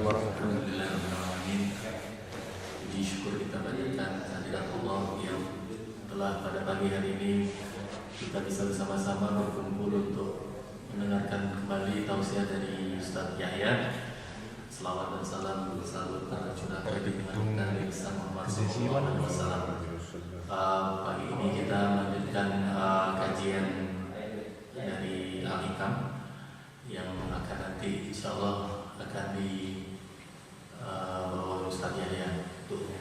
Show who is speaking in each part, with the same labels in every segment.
Speaker 1: warahmatullahi wabarakatuh. Puji syukur kita panjatkan kehadirat Allah yang telah pada pagi hari ini kita bisa bersama-sama berkumpul untuk mendengarkan kembali tausiah dari Ustaz Yahya. Selawat dan salam selalu para curah kredit Nabi Muhammad SAW. Pagi ini kita melanjutkan kajian dari Al-Hikam yang akan nanti insya Allah akan dibawa Ustaz Yahya untuk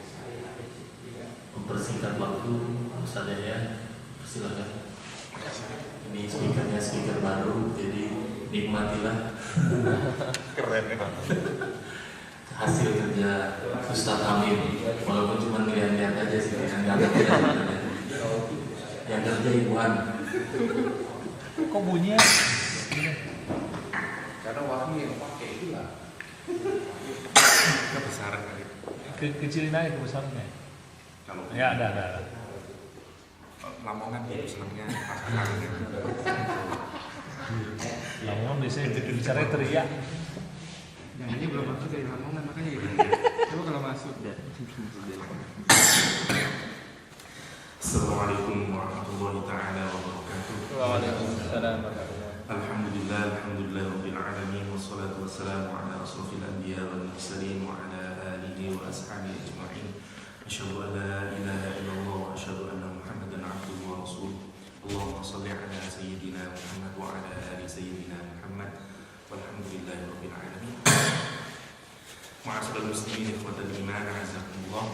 Speaker 1: mempersingkat waktu. Ustaz Yahya, silakan. Ini speaker baru, jadi nikmatilah.
Speaker 2: Keren ya.
Speaker 1: Hasil kerja Ustaz Amin, walaupun cuma lihat-lihat aja sih, yang kerja Ibuan.
Speaker 3: Kok bunyinya?
Speaker 2: Karena wangi yang pakai itu lah. Kebesaran kali.
Speaker 3: Kecilin aja kebesarannya.
Speaker 2: Kalau
Speaker 3: Ya ada.
Speaker 2: Lamongan besarnya pasangan.
Speaker 3: Lamongan biasanya bicaranya teriak.
Speaker 4: Nah ini belum masuk dari Lamongan makanya gitu. Coba kalau masuk.
Speaker 2: Assalamualaikum warahmatullahi taala wabarakatuh.
Speaker 3: Waalaikumsalam warahmatullahi
Speaker 2: Alhamdulillah rabbil alamin wassalatu wassalamu ala asrofil anbiya wal mursalin wa ala alihi wa ashabihi ajma'in. Asyhadu an la ilaha illallah wa asyhadu anna Muhammadan abduhu wa rasuluh. Allahumma shalli ala sayyidina Muhammad wa ala ali sayyidina Muhammad. Walhamdulillahi rabbil alamin. Ma'asyiral muslimin ikhwatal iman, azakumullah.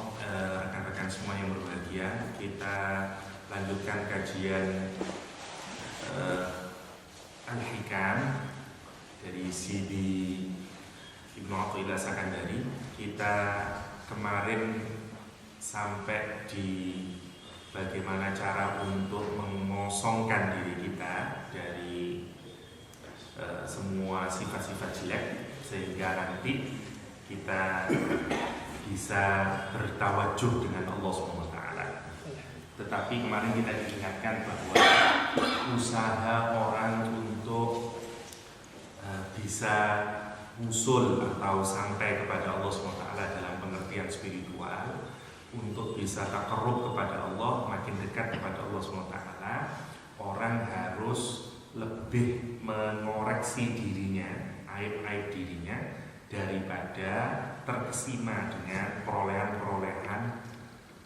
Speaker 2: Rekan-rekan semua yang berbahagia, kita lanjutkan kajian Al-Hikam dari Sidi Ibnu Athaillah Sakandari. Kita kemarin sampai di bagaimana cara untuk mengosongkan diri kita dari semua sifat-sifat jelek sehingga nanti kita bisa bertawajuh dengan Allah SWT. Tetapi kemarin kita diingatkan bahwa usaha orang untuk bisa usul atau sampai kepada Allah SWT dalam pengertian spiritual, untuk bisa takarrub kepada Allah, makin dekat kepada Allah SWT, orang harus lebih mengoreksi dirinya, aib-aib dirinya, daripada terkesima dengan perolehan-perolehan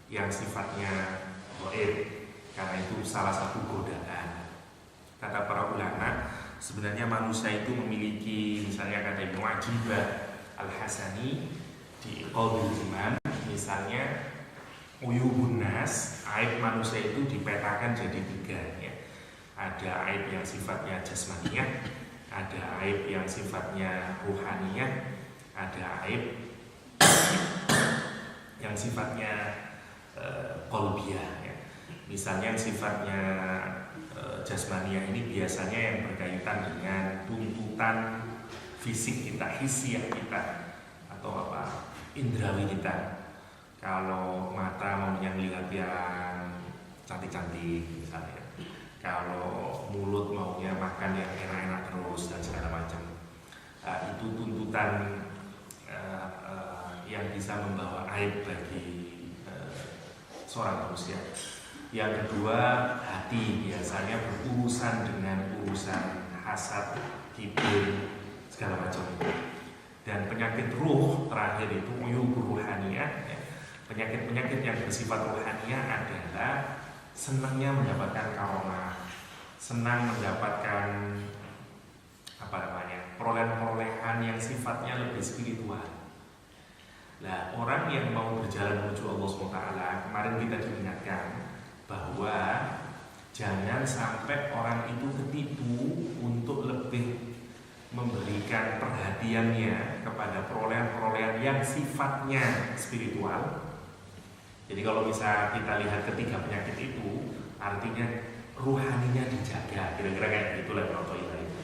Speaker 2: yang sifatnya gaib, karena itu salah satu godaan. Kata para ulama, sebenarnya manusia itu memiliki, misalnya kata Ibnu Ajibah Al-Hasani di Qaulul Iman, misalnya uyubun nas, aib manusia itu dipetakan jadi tiga ya. Ada aib yang sifatnya jasmaniyah, ada aib yang sifatnya ruhaniyah, ada aib yang sifatnya qalbiyah ya. Misalnya yang sifatnya jasmaniyah ini biasanya yang berkaitan dengan tuntutan fisik kita, hisiah kita, atau indrawi kita. Kalau mata maunya lihat yang cantik-cantik misalnya, kalau mulut maunya makan yang enak-enak terus dan segala macam. Itu tuntutan yang bisa membawa aib bagi seorang manusia. Yang kedua, hati biasanya berurusan dengan urusan hasad, kibir, segala macam. Dan penyakit ruh terakhir itu uyub ruhaniyah ya. Penyakit-penyakit yang bersifat ruhaniyah adalah senangnya mendapatkan karomah, senang mendapatkan perolehan-perolehan yang sifatnya lebih spiritual. Nah, orang yang mau berjalan menuju Allah SWT, kemarin kita diingatkan bahwa jangan sampai orang itu ketipu untuk lebih memberikan perhatiannya kepada perolehan-perolehan yang sifatnya spiritual. Jadi kalau bisa kita lihat ketiga penyakit itu, artinya ruhaninya dijaga, kira-kira kayak gitulah Athaillah itu.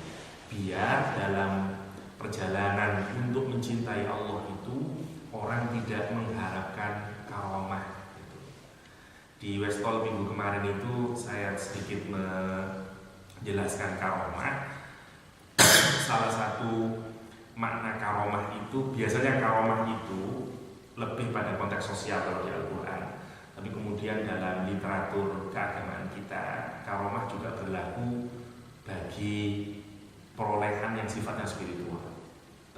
Speaker 2: Biar dalam perjalanan untuk mencintai Allah itu orang tidak mengharapkan karomah gitu. Di Westol minggu kemarin itu saya sedikit menjelaskan karomah. Salah satu makna karomah itu itu biasanya karomah itu lebih pada konteks sosial kalau di Al-Quran. Tapi kemudian dalam literatur keagamaan kita, karomah juga berlaku bagi perolehan yang sifatnya spiritual.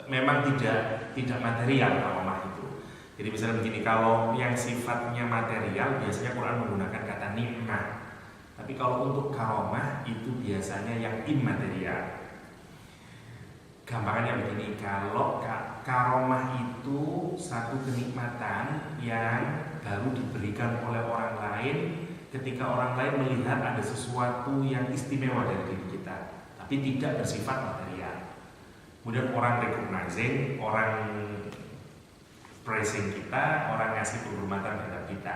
Speaker 2: Memang tidak material karomah itu. Jadi misalnya begini, kalau yang sifatnya material biasanya Quran menggunakan kata nikmah. Tapi kalau untuk karomah itu biasanya yang immaterial. Gampangannya begini, kalau karomah itu satu kenikmatan yang baru diberikan oleh orang lain ketika orang lain melihat ada sesuatu yang istimewa dari diri kita, tapi tidak bersifat material. Kemudian orang recognizing, orang praising kita, orang ngasih penghormatan terhadap kita.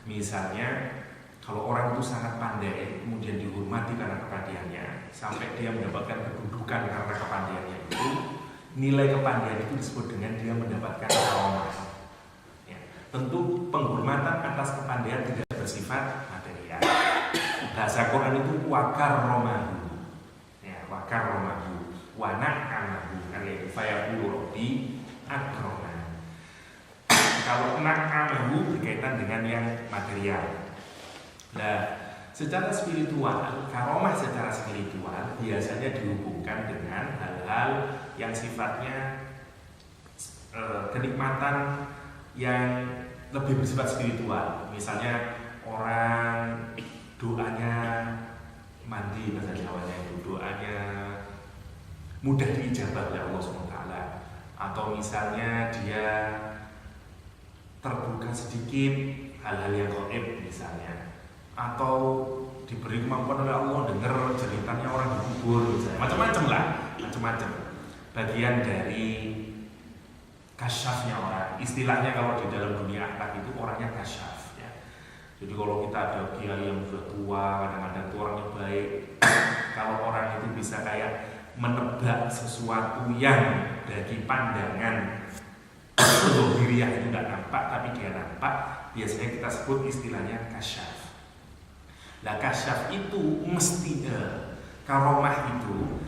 Speaker 2: Misalnya, kalau orang itu sangat pandai, kemudian dihormati karena kepandaiannya, sampai dia mendapatkan kedudukan karena kepandaiannya itu, nilai kepandaian itu disebut dengan dia mendapatkan karomah. Ya, tentu penghormatan atas kepandaian tidak bersifat material. Bahasa Quran itu wakar romahu, ya, wakar romahu, wanak anahu, karya fayaqulu robbi akromah. Kalau nak anahu berkaitan dengan yang material. Nah, secara spiritual, karomah secara spiritual biasanya dihubungkan dengan hal-hal yang sifatnya kenikmatan yang lebih bersifat spiritual. Misalnya orang doanya mandi, bahasa Jawanya itu doanya mudah diijabah oleh Allah SWT, atau misalnya dia terbuka sedikit hal-hal yang gaib misalnya, atau diberi kemampuan oleh Allah dengar ceritanya orang dikubur misalnya, macam-macam lah, macam-macam bagian dari kasyafnya orang. Istilahnya kalau di dalam dunia akhlak itu orangnya kasyaf ya. Jadi kalau kita ada kiai yang sudah tua, kadang-kadang itu orangnya baik, kalau orang itu bisa kayak menebak sesuatu yang dari pandangan diriah itu tidak nampak tapi dia nampak, biasanya kita sebut istilahnya kasyaf. Nah, kasyaf itu mestinya, karomah itu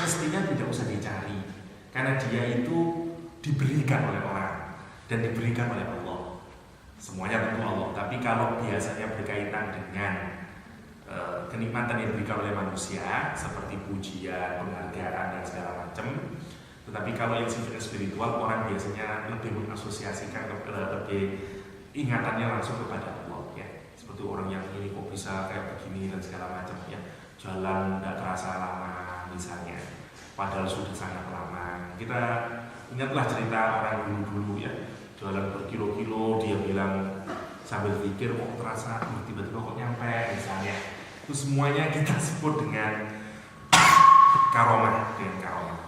Speaker 2: mestinya tidak usah dicari, karena dia itu diberikan oleh orang dan diberikan oleh Allah. Semuanya tentu Allah. Tapi kalau biasanya berkaitan dengan kenikmatan yang diberikan oleh manusia seperti pujian, penghargaan dan segala macam. Tetapi kalau yang sifatnya spiritual, orang biasanya lebih mengasosiasikan lebih ingatannya langsung kepada Allah ya. Seperti orang yang ini kok bisa kayak begini dan segala macam ya, jalan tidak terasa lama misalnya, padahal sudah sangat lama. Kita ingatlah cerita orang dulu-dulu ya, jalan berkilo-kilo, dia bilang sambil pikir kok terasa, tiba-tiba kok nyampe misalnya. Itu semuanya kita sebut dengan karomah, dengan karomah.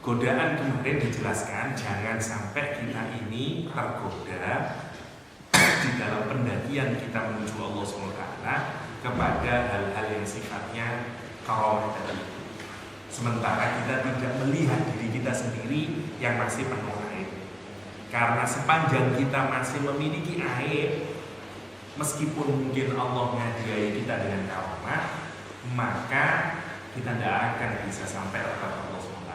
Speaker 2: Godaan kemarin dijelaskan, jangan sampai kita ini tergoda di dalam pendakian kita menuju Allah SWT kepada hal-hal yang sifatnya karomah tadi. Sementara kita tidak melihat diri kita sendiri yang masih penuh air. Karena sepanjang kita masih memiliki air, meskipun mungkin Allah menghadiahi kita dengan karomah, maka kita tidak akan bisa sampai kepada Allah SWT.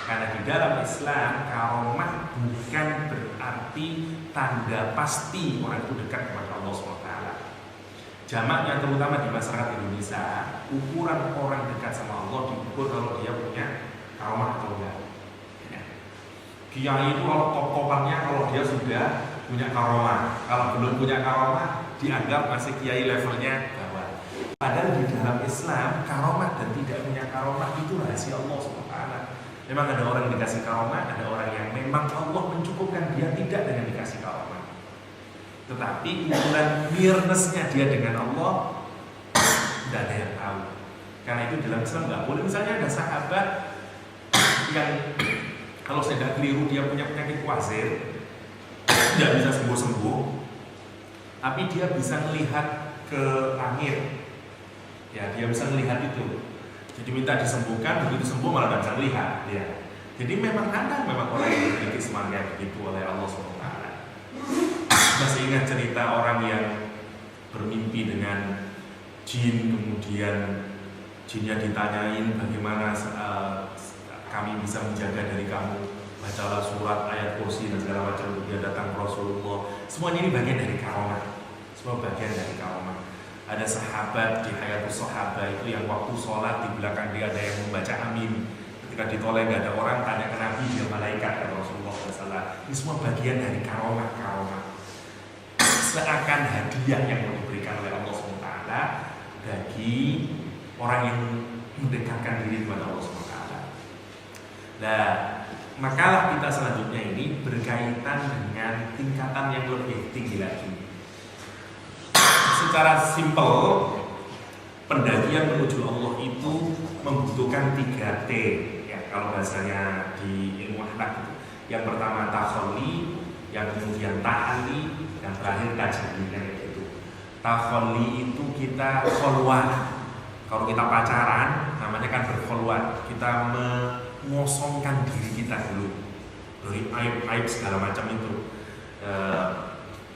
Speaker 2: Karena di dalam Islam, karomah bukan berarti tanda pasti orang itu dekat kepada Allah SWT. Jamaknya terutama di masyarakat Indonesia, ukuran orang dekat sama Allah diukur kalau dia punya karomah atau enggak. Ya. Kiai itu kalau top-topannya kalau dia sudah punya karomah, kalau belum punya karomah dianggap masih kiai levelnya bawah. Padahal di dalam Islam, karomah dan tidak punya karomah itu rahasia Allah SWT. Memang ada orang yang dikasih karomah, ada orang yang memang Allah mencukupkan dia tidak dengan dikasih karomah. Tetapi ukuran nearness-nya dia dengan Allah tidak ada yang tahu. Karena itu dalam Islam nggak boleh. Misalnya ada sahabat yang kalau saya tidak keliru dia punya penyakit wazir, tidak bisa sembuh-sembuh, tapi dia bisa melihat ke langit. Ya, dia bisa melihat itu. Jadi minta disembuhkan, begitu sembuh malah tidak bisa melihat. Ya. Jadi memang ada orang yang memiliki semangat begitu oleh Allah SWT. Masih ingat cerita orang yang bermimpi dengan jin, kemudian jinnya ditanyain bagaimana kami bisa menjaga dari kamu, bacalah surat ayat kursi dan segala macam untuk dia datang ke Rasulullah. Semuanya ini bagian dari karomah, semua bagian dari karomah. Ada sahabat di Hayatus Sahabah itu yang waktu sholat di belakang dia ada yang membaca amin. Ketika ditoleh gak ada orang, tanya ke Nabi, dia malaikat ke Rasulullah SAW. Ini semua bagian dari karomah. Seakan hadiah yang mau diberikan oleh Allah SWT bagi orang yang mendekatkan diri kepada Allah SWT. Nah, makalah kita selanjutnya ini berkaitan dengan tingkatan yang lebih tinggi lagi. Secara simpel, pendakian menuju Allah itu membutuhkan 3T ya, kalau bahasanya di ilmu akhlak itu. Yang pertama takhalli, yang kemudian ta'ali, yang terakhir tajalli, kayak gitu. Takhalli itu kita kholwah. Kalau kita pacaran, namanya kan berkholwah. Kita mengosongkan diri kita dulu dari aib-aib segala macam itu.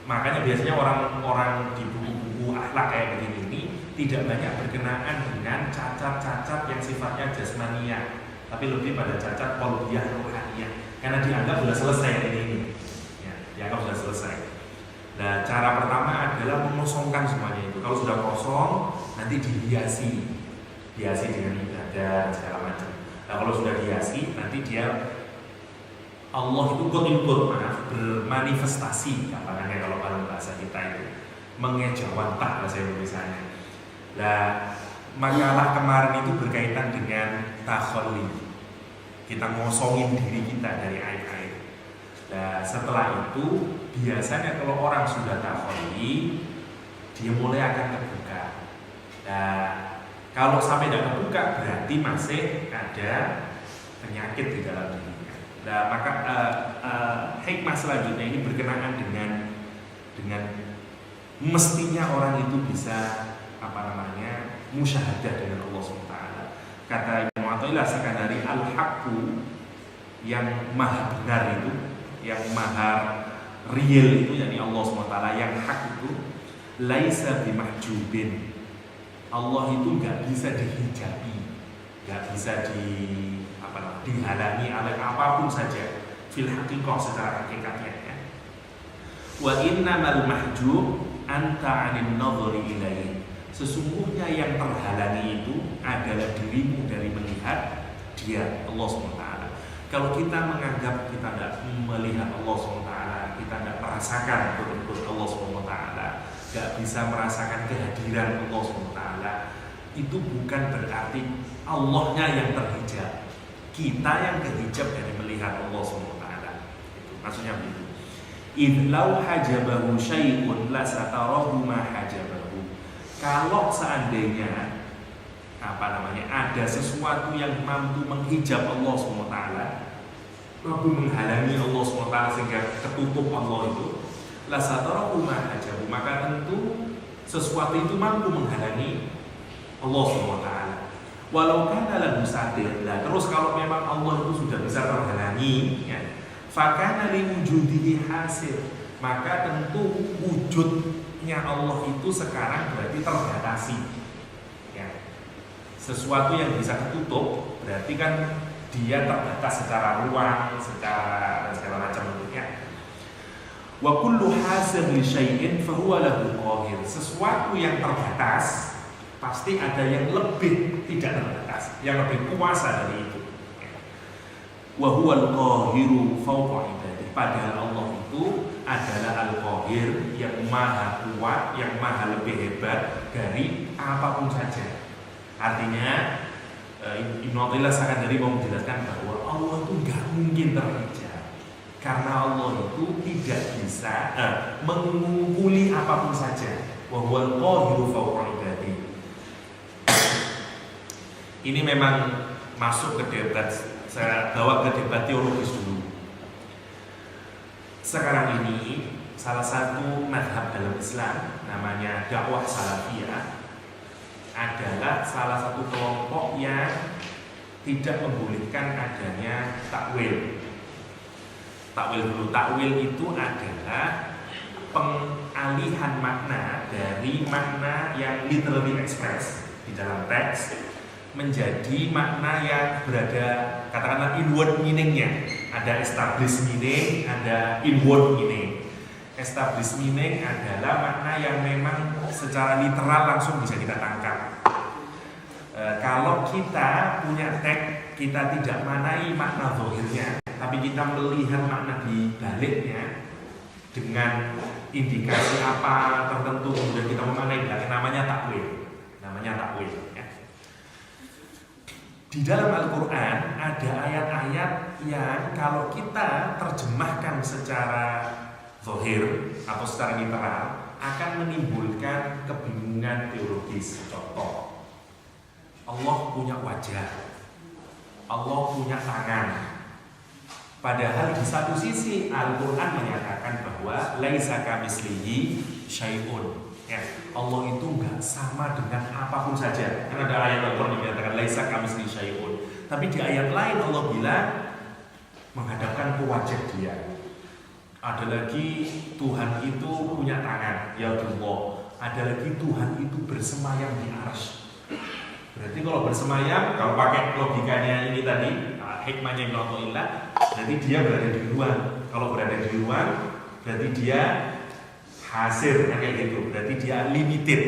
Speaker 2: Makanya biasanya orang-orang di buku-buku akhlak kayak begini ini tidak banyak berkenaan dengan cacat-cacat yang sifatnya jasmania, tapi lebih pada cacat qalbiyah rohaniyah, karena dianggap sudah selesai ini ya, dianggap sudah selesai. Nah, cara pertama adalah mengosongkan semuanya itu. Kalau sudah kosong, nanti dihiasi dengan ibadah segala macam. Nah, kalau sudah dihiasi, nanti dia Allah itu bermanifestasi, katanya kalau dalam bahasa kita itu mengejawantah bahasa Indonesianya. Nah, makalah kemarin itu berkaitan dengan takhalli. Kita ngosongin diri kita dari aib-aib. Nah, setelah itu biasanya kalau orang sudah takhalli, dia mulai akan terbuka. Nah, kalau sampai tidak terbuka berarti masih ada penyakit di dalam diri. Nah, maka hikmah selanjutnya ini berkenaan dengan mestinya orang itu bisa musyahadah dengan Allah SWT. Kata Ibnu Athaillah Sakandari, al-haqqu yang maha benar itu, yang maha real itu, yakni Allah SWT yang hak itu, laisa bimahjubin. Allah itu nggak bisa dihijabi, nggak bisa dihalangi oleh apapun saja fil haqiqah, secara hakikatnya ya. Wa innamal mahjub anta 'anil nadhari ilaihi. Sesungguhnya yang terhalangi itu adalah dirimu dari melihat dia, Allah SWT. Kalau kita menganggap kita tidak melihat Allah SWT, kita tidak merasakan betul-betul Allah SWT, tidak bisa merasakan kehadiran Allah SWT, itu bukan berarti Allahnya yang terhijab, kita yang kehijab dari melihat Allah SWT. Itu maksudnya begitu. Idlau hajabahu syai'un la satarahu ma hajabahu. Kalau seandainya ada sesuatu yang mampu menghijab Allah SWT, mampu menghalangi Allah SWT sehingga ketutup Allah itu, la satarahu ma hajabahu, maka tentu sesuatu itu mampu menghalangi Allah SWT. Walau kana lahu sadir. Nah, terus kalau memang Allah itu sudah bisa terhalangi ya, fakana li wujudihi hasil, maka tentu wujudnya Allah itu sekarang berarti terbatasi ya. Sesuatu yang bisa ketutup berarti kan dia terbatas secara ruang, secara dan segala macam bentuknya. Wa kullu hasil li syai'in fa huwa lahu qahir. Sesuatu yang terbatas pasti ada yang lebih tidak terbatas, yang lebih kuasa dari itu. Wa huwal qahiru fawqa ibadihi. Padahal Allah itu adalah al-qahir, yang maha kuat, yang maha lebih hebat dari apapun saja. Artinya Ibnu Athaillah Sakandari mau menjelaskan bahwa Allah itu nggak mungkin terhijab, karena Allah itu tidak bisa mengumpuli apapun saja. Wa huwal qahiru fawqa ibadihi. Ini memang masuk ke debat, saya bawa ke debat teologis dulu. Sekarang ini salah satu mazhab dalam Islam namanya dakwah salafiyah adalah salah satu kelompok yang tidak membolehkan adanya takwil. Takwil dulu, takwil itu adalah pengalihan makna dari makna yang literally express di dalam teks menjadi makna yang berada katakanlah inward meaningnya. Ada established meaning, ada inward meaning. Established meaning adalah makna yang memang secara literal langsung bisa kita tangkap. Kalau kita punya teks, kita tidak manai makna zahirnya, tapi kita melihat makna di baliknya dengan indikasi apa tertentu, kemudian kita memanai, namanya takwil. Namanya takwil. Ya. Di dalam Al-Quran ada ayat-ayat yang kalau kita terjemahkan secara zahir atau secara literal akan menimbulkan kebingungan teologis. Contoh, Allah punya wajah, Allah punya tangan. Padahal di satu sisi Al-Quran menyatakan bahwa laisa kamitslihi syai'un. Ya, Allah itu nggak sama dengan apapun saja. Kan ada ayat Al-Quran yang menyatakan laisa kamitslihi syai'un. Tapi di ayat lain Allah bilang menghadapkan ke wajah Dia. Ada lagi Tuhan itu punya tangan, ya Allah. Ada lagi Tuhan itu bersemayam di arsy. Berarti kalau bersemayam, kalau pakai logikanya ini tadi, hikmahnya Ibnu Athaillah, berarti dia berada di ruang. Kalau berada di ruang, berarti dia hasir, kayak gitu. Berarti dia limited.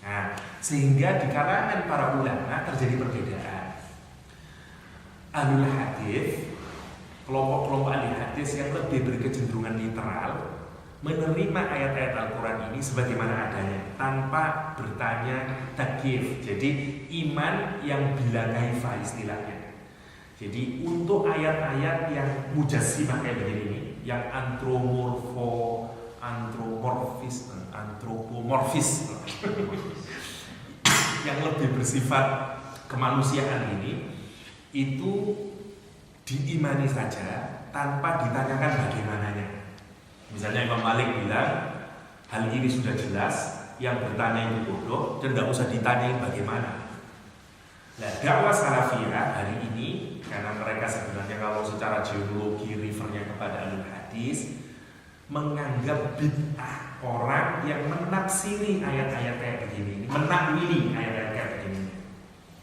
Speaker 2: Nah, sehingga di kalangan para ulama terjadi perbedaan. Ahlul hadis, kelompok-kelompok ahli hadis yang lebih berkecenderungan literal, menerima ayat-ayat Al-Quran ini sebagaimana adanya tanpa bertanya takyif. Jadi iman yang bila kaifa istilahnya. Jadi untuk ayat-ayat yang mujassimah kayak begini ini, yang antropomorfis yang lebih bersifat kemanusiaan ini, itu diimani saja tanpa ditanyakan bagaimananya. Misalnya Imam Malik bilang hal ini sudah jelas, yang bertanya itu bodoh dan tidak usah ditanyain bagaimana. Nah, dakwah salafiyah hari ini, karena mereka sebenarnya kalau secara geologi refernya kepada Ahlul Hadis, menganggap bid'ah orang yang menafsiri ayat-ayat kayak begini, menakwili ayat-ayat kayak begini.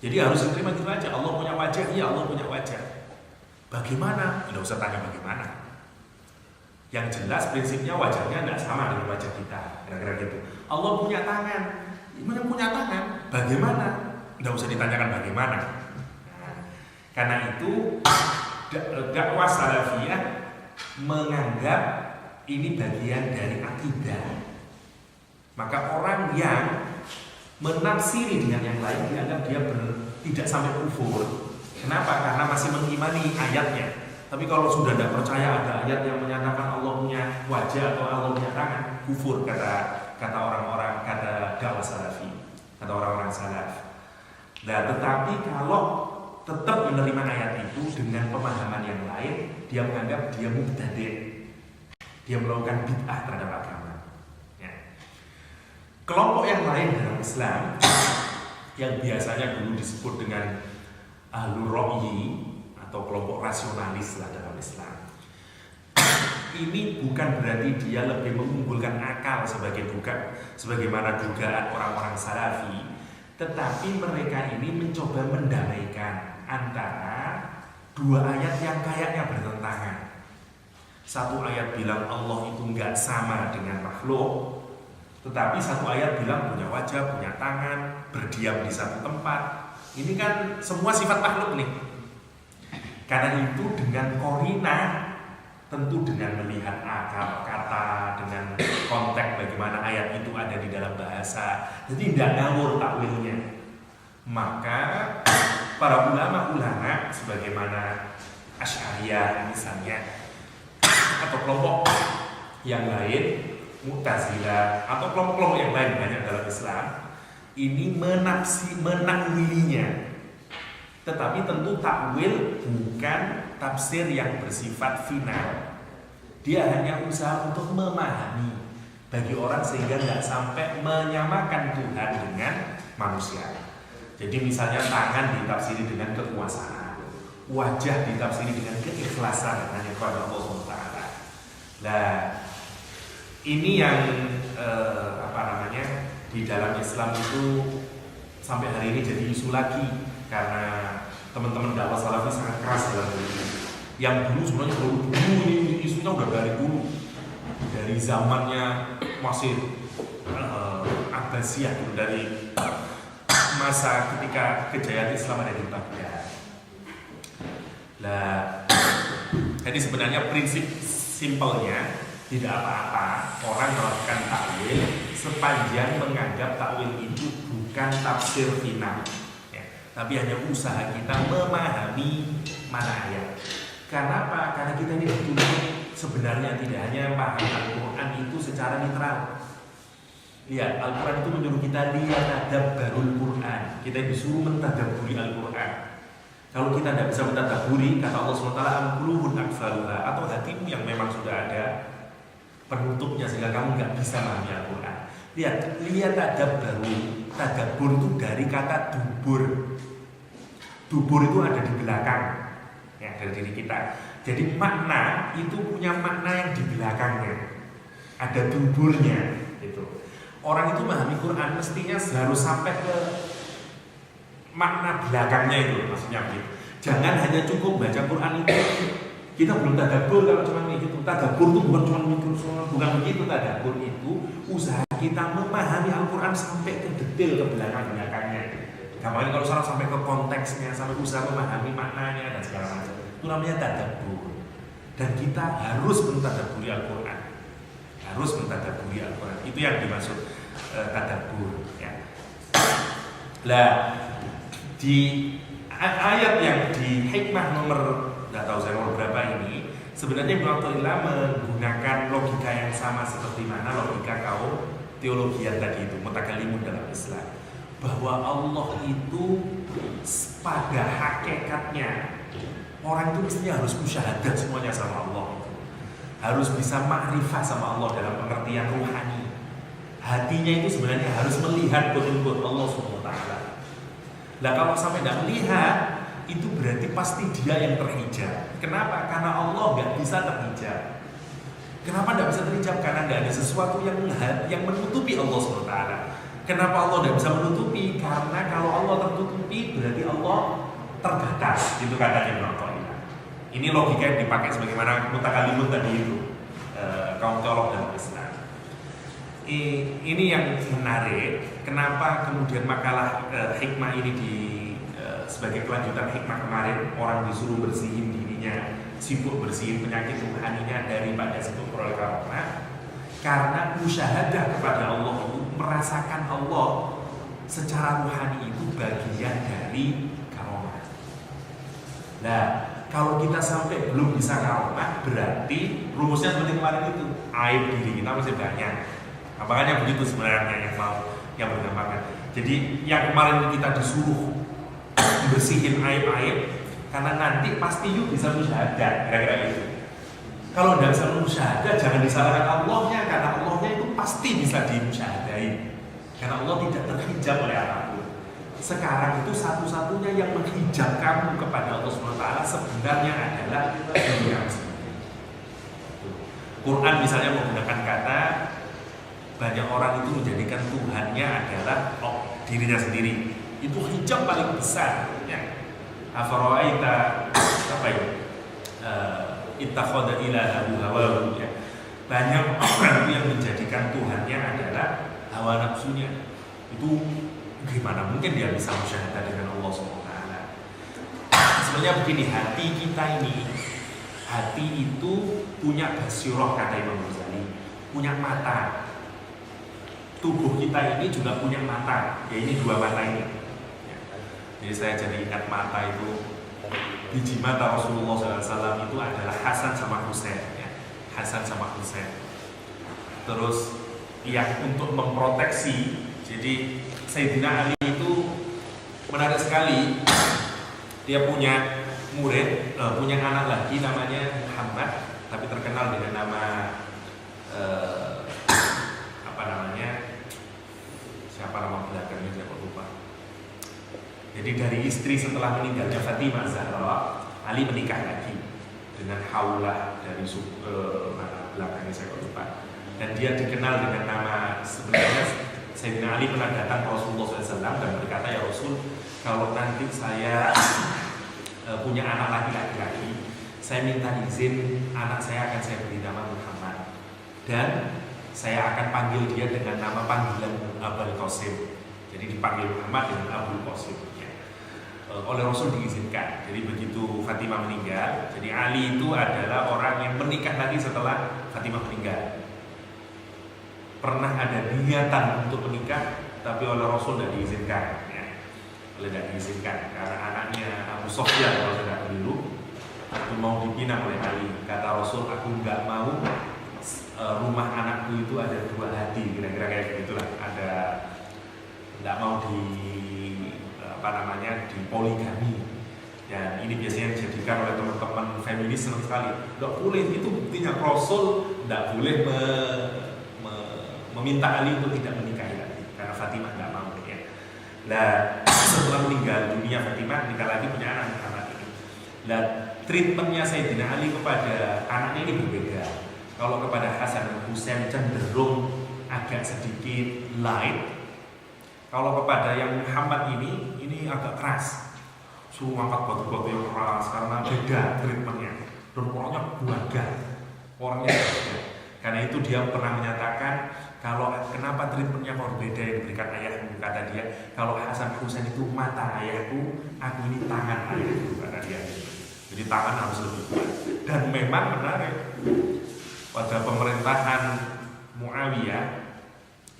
Speaker 2: Jadi harus diterima gitu aja. Allah punya wajah, iya Allah punya wajah. Bagaimana? Tidak usah tanya bagaimana. Yang jelas prinsipnya wajahnya tidak sama dengan wajah kita, kira-kira gitu. Allah punya tangan, gimana punya tangan? Bagaimana? Tidak usah ditanyakan bagaimana. Nah, karena itu dakwah salafiyah menganggap ini bagian dari akidah. Maka orang yang menafsiri dengan yang lain dianggap dia tidak sampai kufur. Kenapa? Karena masih mengimani ayatnya. Tapi kalau sudah tidak percaya ada ayat yang menyatakan Allah punya wajah atau Allah punya tangan, kufur kata orang-orang, kata dakwah salafi, kata orang-orang salaf. Nah, tetapi kalau tetap menerima ayat itu dengan pemahaman yang lain, dia menganggap dia mubtadi', dia melakukan bid'ah terhadap agama. Ya. Kelompok yang lain dalam Islam yang biasanya dulu disebut dengan ahlur ra'yi atau kelompok rasionalis lah dalam Islam. Ini bukan berarti dia lebih mengunggulkan akal sebagaimana dugaan orang-orang salafi, tetapi mereka ini mencoba mendamaikan antara dua ayat yang kayaknya bertentangan. Satu ayat bilang Allah itu nggak sama dengan makhluk, tetapi satu ayat bilang punya wajah, punya tangan, berdiam di satu tempat. Ini kan semua sifat makhluk nih. Karena itu dengan korina, tentu dengan melihat akal kata, dengan konteks bagaimana ayat itu ada di dalam bahasa, jadi tidak ngawur takwilnya. Maka para ulama-ulama sebagaimana Asy'ariyah misalnya, atau kelompok yang lain, Mu'tazilah atau kelompok-kelompok yang lain banyak dalam Islam, ini menakwilinya. Tetapi tentu takwil bukan tafsir yang bersifat final. Dia hanya usaha untuk memahami bagi orang sehingga tidak sampai menyamakan Tuhan dengan manusia. Jadi misalnya tangan ditafsiri dengan kekuasaan, wajah ditafsiri dengan keikhlasan hanya kepada Allah SWT. Nah, ini yang di dalam Islam itu sampai hari ini jadi isu lagi karena teman-teman dakwah salafi sangat keras dalam hal ini. Yang dulu sebenarnya dulu ini isunya udah dari dulu, dari zamannya masih Abbasiyah gitu, dari masa ketika kejayaan Islam ada di Baghdad. Nah, jadi sebenarnya prinsip simpelnya tidak apa-apa orang melakukan takwil sepanjang menganggap takwil itu bukan tafsir final, ya, tapi hanya usaha kita memahami mana ayat. Kenapa? Karena kita ini dituntut sebenarnya tidak hanya paham Al-Quran itu secara literal. Lihat, Al-Quran itu menyuruh kita lihat tadabbarul Quran. Kita disuruh mentadabburi Al-Quran. Kalau kita tidak bisa mentadabburi, kata Allah SWT, amquluhun akfaluha, atau hatimu yang memang sudah ada penutupnya sehingga kamu nggak bisa memahami Al-Quran. Lihat tadabbaru. Tadabbur itu dari kata dubur. Dubur itu ada di belakang, ya, dari diri kita. Jadi makna itu punya makna yang di belakangnya, ada duburnya gitu. Orang itu memahami Quran mestinya harus sampai ke makna belakangnya itu, maksudnya gitu. Jangan hanya cukup baca Quran itu. Kita belum tadabbur kalau cuma begitu. Tadabbur itu bukan cuma mikir, bukan begitu. Tadabbur itu usaha kita memahami Al-Quran sampai ke detail, ke belakang-belakangnya. Gampangnya kalau salah sampai ke konteksnya, sampai usaha memahami maknanya dan segala macam. Itu namanya tadabbur. Dan kita harus mentadabburi Al-Quran. Harus mentadabburi Al-Quran. Itu yang dimaksud tadabbur, ya. Lah, di ayat yang di hikmah nomor nggak tahu saya nomor berapa ini, sebenarnya Ibnu Athaillah menggunakan logika yang sama seperti mana logika kaum teologian tadi itu, mutakallimun dalam Islam, bahwa Allah itu pada hakikatnya orang itu mestinya harus musyahadat semuanya sama Allah, harus bisa ma'rifah sama Allah dalam pengertian ruhani. Hatinya itu sebenarnya harus melihat quote-unquote Allah SWT. Nah kalau sampai tidak melihat, itu berarti pasti dia yang terhijab. Kenapa? Karena Allah nggak bisa terhijab. Kenapa nggak bisa terhijab? Karena nggak ada sesuatu yang menutupi Allah SWT. Kenapa Allah nggak bisa menutupi? Karena kalau Allah tertutupi berarti Allah terbatas. Itu katanya Ibnu Athaillah. Ini logika yang dipakai sebagaimana mutakallimun tadi itu, kaum teolog dalam Islam. Ini yang menarik. Kenapa kemudian makalah hikmah ini sebagai kelanjutan hikmah kemarin, orang disuruh bersihin dirinya, sibuk bersihin penyakit ruhaninya daripada sibuk peroleh karomah. Karena musyahadah kepada Allah itu, merasakan Allah secara ruhani itu bagian dari karomah. Nah, kalau kita sampai belum bisa karomah, berarti rumusnya seperti kemarin itu, aib diri kita masih banyak. Makanya begitu sebenarnya yang bergambaran. Jadi yang kemarin kita disuruh bersihin aib-aib, karena nanti pasti yuk bisa musyahadah, kira-kira gitu. Kalau tidak bisa musyahadah, jangan disalahkan Allahnya, karena Allahnya itu pasti bisa dimusyahadai, karena Allah tidak terhijab oleh apapun. Sekarang itu satu-satunya yang menghijab kamu kepada Allah SWT sebenarnya adalah dunia. Quran misalnya menggunakan kata, banyak orang itu menjadikan Tuhannya adalah dirinya sendiri. Itu hijab paling besar, ya. Afara'aita apa ya? Ittakhadha ilahahu hawahu, ya. Banyak orang itu yang menjadikan Tuhannya adalah hawa nafsunya. Itu gimana mungkin dia bisa musyahadah dengan Allah SWT? Sebenarnya begini, hati kita ini, hati itu punya basyirah, kata Imam Ghazali, punya mata. Tubuh kita ini juga punya mata, ya ini dua mata ini. Jadi saya jadi ingat mata itu, biji mata Rasulullah SAW itu adalah Hasan sama Husain, ya. Hasan sama Husain. Terus yang untuk memproteksi, jadi Sayyidina Ali itu menarik sekali. Dia punya murid, punya anak lagi namanya Muhammad, tapi terkenal dengan nama siapa nama belakangnya saya kok lupa. Jadi dari istri setelah meninggalnya Fatimah Zahra, Ali menikah lagi dengan Haulah dari mana belakangnya saya kok lupa. Dan dia dikenal dengan nama sebenarnya Sayyidina Ali pernah datang ke Rasulullah SAW dan berkata, ya Rasul, kalau nanti saya punya anak laki-laki, saya minta izin anak saya akan saya beri nama Muhammad dan saya akan panggil dia dengan nama panggilan Abul Qasim. Jadi dipanggil Muhammad dengan Abul Qasim ya. Oleh Rasul diizinkan. Jadi begitu Fatimah meninggal, jadi Ali itu adalah orang yang menikah lagi setelah Fatimah meninggal. Pernah ada niatan untuk menikah, tapi oleh Rasul tidak diizinkan ya. Tidak diizinkan karena anaknya Abu Sofyan kalau tidak keliru itu mau dipinang oleh Ali. Kata Rasul, aku nggak mau rumah anakku itu ada dua hati, kira-kira kayak begitulah. Ada nggak mau di poligami. Dan ini biasanya dijadikan oleh teman-teman feminis senang sekali. Nggak boleh, itu buktinya Rasul nggak boleh meminta Ali untuk tidak menikahi lagi karena Fatimah nggak mau ya. Nah, setelah meninggal dunia Fatimah nikah lagi punya anak Muhammad ini. Nah, treatmentnya Sayyidina Ali kepada anaknya ini berbeda. Kalau kepada Hasan dan Husain cenderung agak sedikit light. Kalau kepada yang Muhammad ini agak keras. Suruh angkat batu-batu yang keras karena beda treatmentnya. Dan orangnya buagan. Orangnya beda. Karena itu dia pernah menyatakan kalau kenapa treatmentnya kok berbeda yang diberikan ayahku, kata dia, kalau Hasan Husain itu mata ayahku, aku ini tangan ayahku, kata dia. Jadi tangan harus lebih kuat. Dan memang benar ya, pada pemerintahan Muawiyah,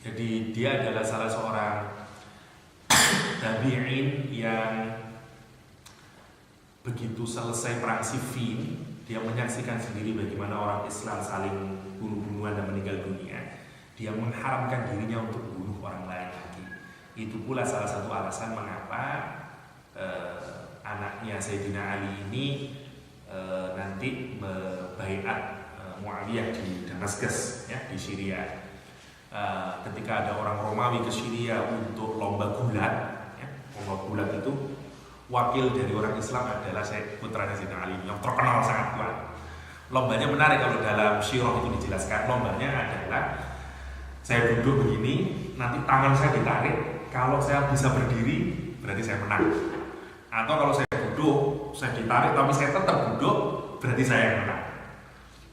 Speaker 2: jadi dia adalah salah seorang tabi'in yang begitu selesai perang Siffin, dia menyaksikan sendiri bagaimana orang Islam saling bunuh-bunuhan dan meninggal dunia. Dia mengharamkan dirinya untuk bunuh orang lain lagi. Itu pula salah satu alasan mengapa anaknya Sayyidina Ali ini nanti baiat Muawiyah di Damaskus ya, di Syria. Ketika ada orang Romawi ke Syria untuk lomba gulat ya, lomba gulat itu wakil dari orang Islam adalah putranya Sayyidina Ali yang terkenal sangat kuat. Lombanya menarik kalau dalam syirah itu dijelaskan. Lombanya adalah saya duduk begini, nanti tangan saya ditarik. Kalau saya bisa berdiri, berarti saya menang. Atau kalau saya duduk, saya ditarik tapi saya tetap duduk, berarti saya yang menang.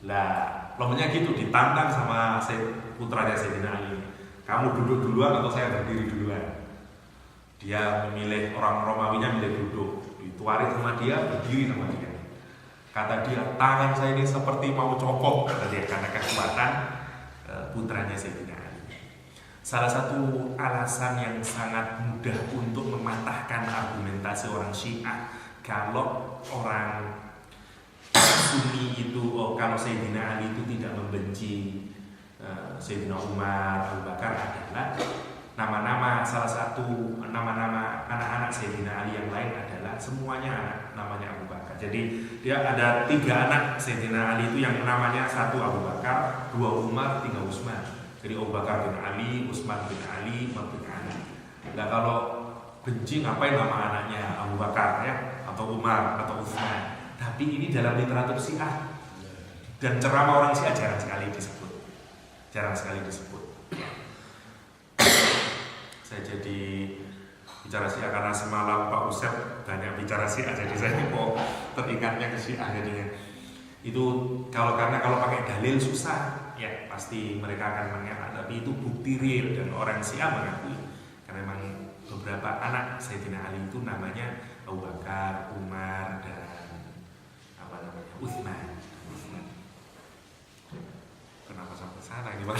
Speaker 2: Lah, lombanya gitu, ditantang sama putranya Sayyidina Ali. Kamu duduk duluan atau saya berdiri duluan? Dia memilih, orang Romawinya milih duduk. Dituarik sama dia, berdiri sama dia. Kata dia, tangan saya ini seperti mau copot, kata dia, karena kekuatan putranya Sayyidina Ali. Salah satu alasan yang sangat mudah untuk mematahkan argumentasi orang Syiah, kalau orang Sunni itu, kalau Sayyidina Ali itu tidak membenci Sayyidina Umar, Abu Bakar adalah salah satu nama-nama anak-anak Sayyidina Ali yang lain adalah semuanya anak namanya Abu Bakar. Jadi dia ada 3 anak Sayyidina Ali itu yang namanya 1 Abu Bakar, 2 Umar, 3 Utsman. Jadi Abu Bakar bin Ali, Utsman bin Ali, Umar bin Ali. Nah kalau benci ngapain nama anaknya Abu Bakar ya, atau Umar atau Utsman. Tapi ini dalam literatur Syiah dan ceramah orang Syiah jarang sekali disebut. Saya jadi bicara Syiah karena semalam Pak Usep banyak bicara Syiah, jadi saya kok teringatnya ke Syiah jadinya. Itu kalau pakai dalil susah ya, pasti mereka akan mengelak, tapi itu bukti real dan orang Syiah mengakui karena memang beberapa anak Sayyidina Ali itu namanya Abu Bakar, Umar, dan Utsman. Kenapa sampai sana ini Pak?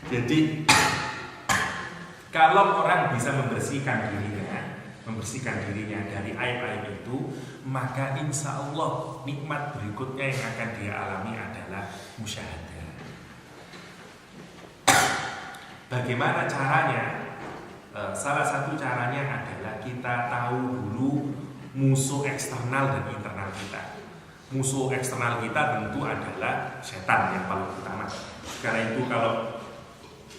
Speaker 2: Jadi kalau orang bisa membersihkan dirinya dari aib-aib itu, maka insya Allah nikmat berikutnya yang akan dia alami adalah musyahadah. Bagaimana caranya? Salah satu caranya adalah kita tahu dulu musuh eksternal dan internal kita. Musuh eksternal kita tentu adalah setan yang paling utama. Karena itu kalau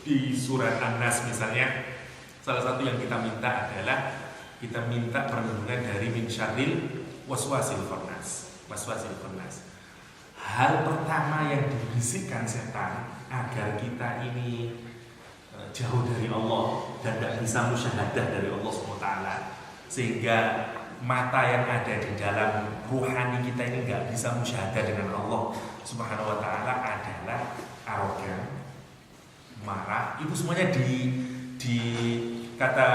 Speaker 2: di surat An-Nas misalnya, salah satu yang kita minta adalah kita minta perlindungan dari min syarril waswasil khannas. Hal pertama yang dibisikkan setan agar kita ini jauh dari Allah dan tidak bisa musyahadah dari Allah SWT, sehingga mata yang ada di dalam ruhani kita ini nggak bisa musyahadah dengan Allah Subhanahu wa Ta'ala adalah arogan, marah. Itu semuanya di kata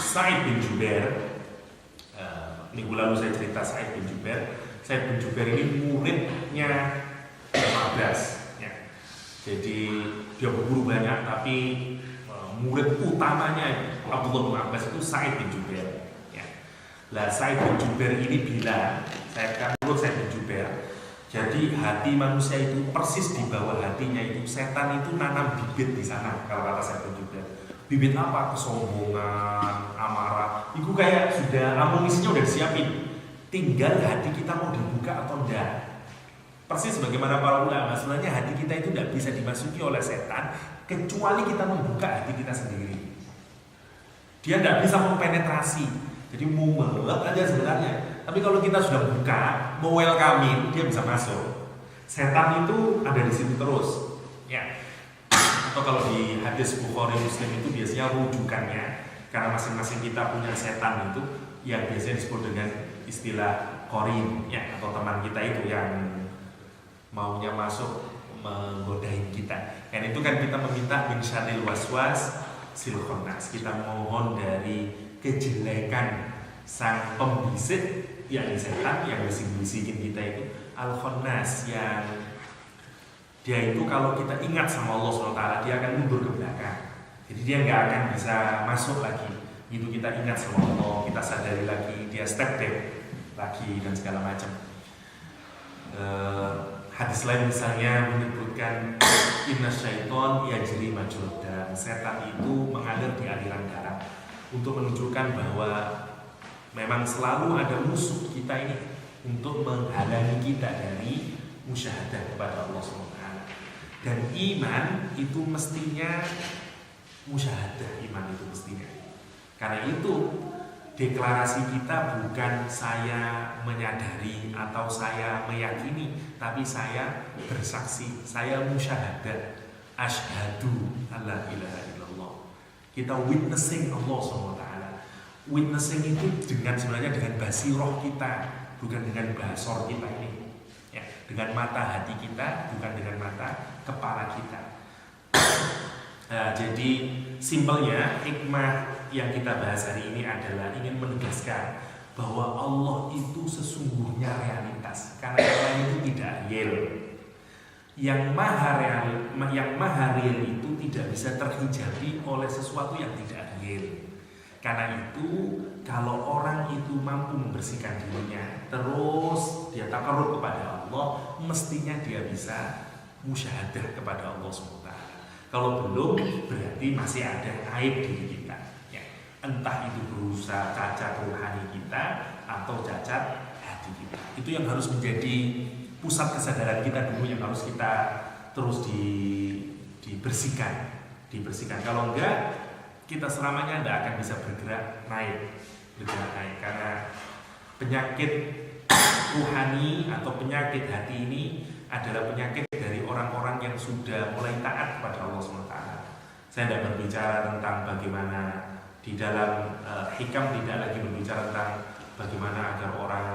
Speaker 2: Sa'id bin Jubair. Minggu lalu saya cerita Sa'id bin Jubair. Sa'id bin Jubair ini muridnya Abbas ya. Jadi dia berguru banyak, tapi murid utamanya Abdullah bin Abbas itu Sa'id bin Jubair ya. Lah Sa'id bin Jubair ini bilang, menurut Sa'id bin Jubair, jadi hati manusia itu persis di bawah hatinya itu setan itu nanam bibit di sana. Kalau kata Sa'id bin Jubair, bibit apa? Kesombongan, amarah. Itu kayak sudah amunisinya udah disiapin. Tinggal hati kita mau dibuka atau enggak. Persis bagaimana para ulama, sebenarnya hati kita itu tidak bisa dimasuki oleh setan kecuali kita membuka hati kita sendiri. Dia tidak bisa mempenetrasi. Jadi mumet aja sebenarnya. Tapi kalau kita sudah buka, mau welcome, dia bisa masuk. Setan itu ada di situ terus. Ya. Atau kalau di hadis Bukhari Muslim itu biasanya rujukannya, karena masing-masing kita punya setan itu yang biasanya disebut dengan istilah qarin ya, atau teman kita itu yang maunya masuk menggodain kita. Dan itu kan kita meminta min syarril waswas sil khannas. Kita mohon dari kejelekan sang pembisik, yakni setan yang bisik-bisikin kita itu, al khannas, yang dia itu kalau kita ingat sama Allah SWT, dia akan mundur ke belakang. Jadi dia nggak akan bisa masuk lagi. Itu kita ingat sama Allah, kita sadari lagi, dia step back lagi dan segala macam. Hadis lain misalnya menyebutkan inna syaiton yajri majrad dam, setan itu mengalir di aliran darah, untuk menunjukkan bahwa memang selalu ada musuh kita ini untuk menghalangi kita dari musyahadah kepada Allah SWT. Dan iman itu mestinya musyahadah, iman itu mestinya. Karena itu deklarasi kita bukan saya menyadari atau saya meyakini, tapi saya bersaksi, saya musyahadat, asyhadu alla ilaha illallah. Kita witnessing Allah SWT. Witnessing itu sebenarnya dengan basiroh kita, bukan dengan basor kita ini ya, dengan mata hati kita, bukan dengan mata kepala kita. Nah, jadi simpelnya hikmah yang kita bahas hari ini adalah ingin menegaskan bahwa Allah itu sesungguhnya realitas, karena yang lain itu tidak real. Yang maha real itu tidak bisa terhijabi oleh sesuatu yang tidak real. Karena itu kalau orang itu mampu membersihkan dirinya, terus dia takarrub kepada Allah, mestinya dia bisa musyahadah kepada Allah SWT. Kalau belum, berarti masih ada aib diri kita ya. Entah itu berusaha cacat rohani kita atau cacat hati kita. Itu yang harus menjadi pusat kesadaran kita dulu, yang harus kita terus dibersihkan. Kalau enggak, kita selamanya tidak akan bisa bergerak naik. Karena penyakit rohani atau penyakit hati ini adalah penyakit dari orang-orang yang sudah mulai taat kepada Allah SWT. Saya tidak berbicara tentang bagaimana di dalam hikam, tidak lagi berbicara tentang bagaimana agar orang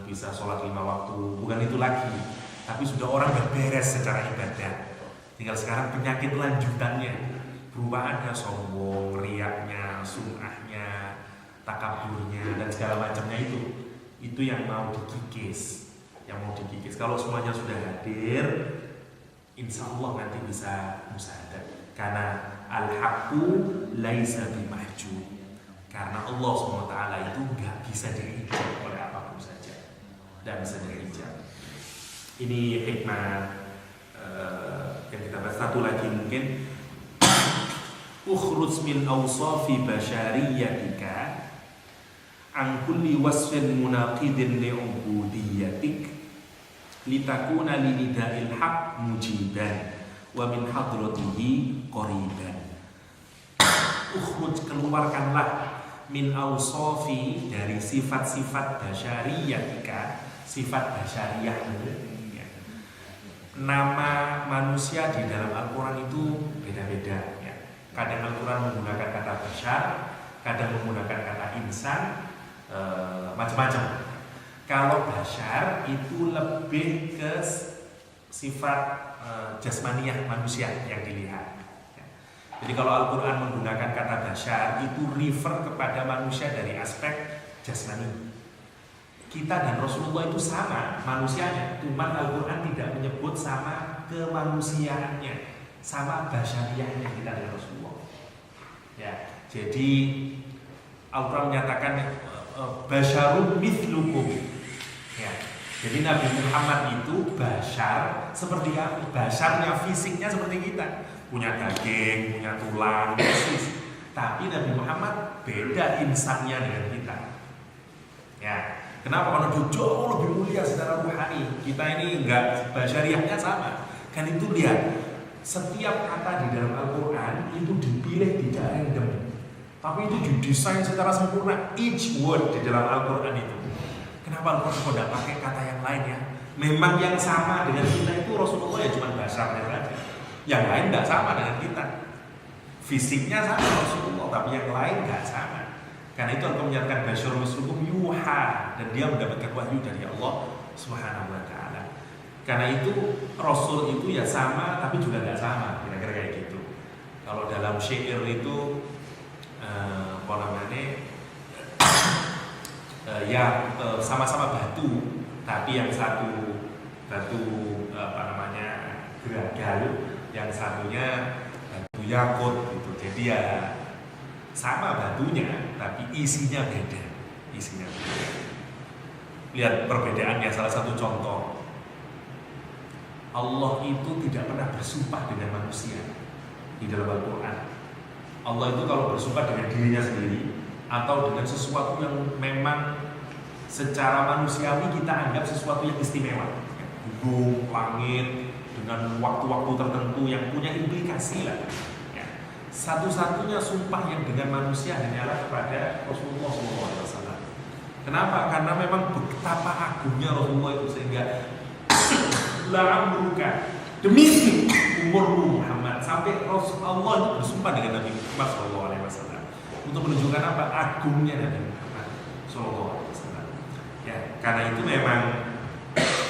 Speaker 2: bisa sholat 5 waktu, bukan itu lagi. Tapi sudah orang beres secara ibadah. Tinggal sekarang penyakit lanjutannya berupa ada sombong, riaknya, sum'ahnya, takaburnya dan segala macamnya itu yang mau dikikis. Kalau semuanya sudah hadir, insya Allah nanti bisa musyahadah. Karena al-haqqu laisa bimahjub. Karena Allah SWT itu nggak bisa dihijab oleh apapun saja, nggak bisa dihijab. Ini hikmah yang kita bahas. Satu lagi mungkin, ukhruj min awsafi basyariyatika an kulli wasfin munaqidin li'ubudiyatik litakuna linida'il haq mujiban wa min hadratihi qariban. Ukhruj, keluarkanlah, min awsafi, dari sifat-sifat basyariyatika, sifat basyariyahmu. Nama manusia di dalam Al-Quran itu beda-beda ya. Kadang Al-Quran menggunakan kata bashar, kadang menggunakan kata insan, macam-macam. Kalau bashar itu lebih ke sifat jasmaniyah manusia yang dilihat. Jadi kalau Al-Quran menggunakan kata bashar itu refer kepada manusia dari aspek jasmani. Kita dan Rasulullah itu sama manusianya, cuma Al-Quran tidak menyebut sama kemanusiaannya, sama basyariyahnya kita dan Rasulullah. Ya, jadi Al-Quran menyatakan basyarun mithlukum. Ya, jadi Nabi Muhammad itu bashar seperti apa? Basharnya fisiknya seperti kita, punya daging, punya tulang, persis. Tapi Nabi Muhammad beda insannya dengan kita. Ya, kenapa? Karena dia jauh lebih mulia secara ruhani. Kita ini enggak, basyariahnya sama. Kan itu lihat, setiap kata di dalam Al-Quran itu dipilih tidak random, tapi itu didesain secara sempurna. Each word di dalam Al-Quran itu. Kenapa Al-Quran kok tidak pakai kata yang lain ya? Memang yang sama dengan kita itu Rasulullah ya cuma basarnya saja. Yang lain tidak sama dengan kita. Fisiknya sama Rasulullah, tapi yang lain tidak sama. Karena itu Allah menyatakan basyarun mithlukum yuha, dan dia mendapatkan wahyu dari Allah Subhanahu wa taala. Karena itu Rasul itu ya sama tapi juga nggak sama, kira-kira kayak gitu. Kalau dalam syair itu apa namanya? Sama-sama batu, tapi yang satu batu geragal, yang satunya batu yakut gitu. Jadi ya sama batunya, tapi isinya beda. Lihat perbedaannya. Salah satu contoh, Allah itu tidak pernah bersumpah dengan manusia di dalam Al-Quran. Allah itu kalau bersumpah dengan dirinya sendiri atau dengan sesuatu yang memang secara manusiawi kita anggap sesuatu yang istimewa, gunung, langit, dengan waktu-waktu tertentu yang punya implikasi lah. Ya. Satu-satunya sumpah yang dengan manusia hanyalah kepada Rasulullah SAW. Kenapa? Karena memang betapa agungnya Rasulullah itu, sehingga la'amruka, demi umurmu Muhammad, sampai Rasulullah itu bersumpah dengan Nabi Muhammad SAW untuk menunjukkan apa? Agungnya Nabi Muhammad SAW. Ya, karena itu memang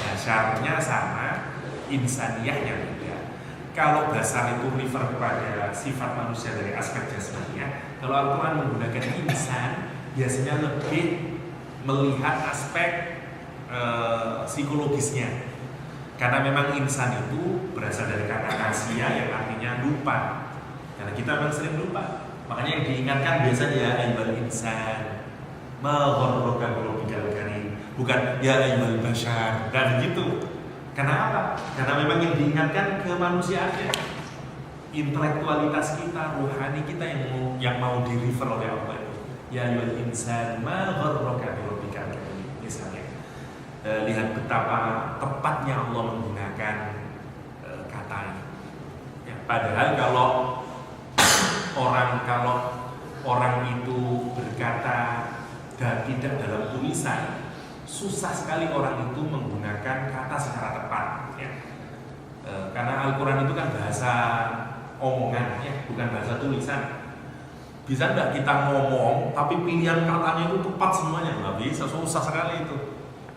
Speaker 2: dasarnya sama, insaniyahnya beda. Kalau dasar itu refer kepada sifat manusia dari aspek jasmaninya, kalau Al-Quran menggunakan insan, biasanya lebih melihat aspek psikologisnya. Karena memang insan itu berasal dari kata nasia yang artinya lupa. Karena kita memang sering lupa. Makanya yang diingatkan biasanya ya ayyuhal insan ma gharraka birrabbikal karim, bukan ya ayyuhal bashar. Dan begitu. Kenapa? Karena memang yang diingatkan kemanusiaannya, intelektualitas kita, rohani kita yang mau di-refer oleh Allah itu. Ya ayyuhal insan ma gharraka birrabbikal karim. Misalnya, lihat betapa tepatnya Allah menggunakan kata ini. Ya, padahal kalau orang itu berkata dan tidak dalam tulisan, susah sekali orang itu menggunakan kata secara tepat. Ya. Karena Al-Quran itu kan bahasa omongan, ya, bukan bahasa tulisan. Bisa enggak kita ngomong tapi pilihan katanya itu tepat semuanya? Nggak bisa, susah sekali itu.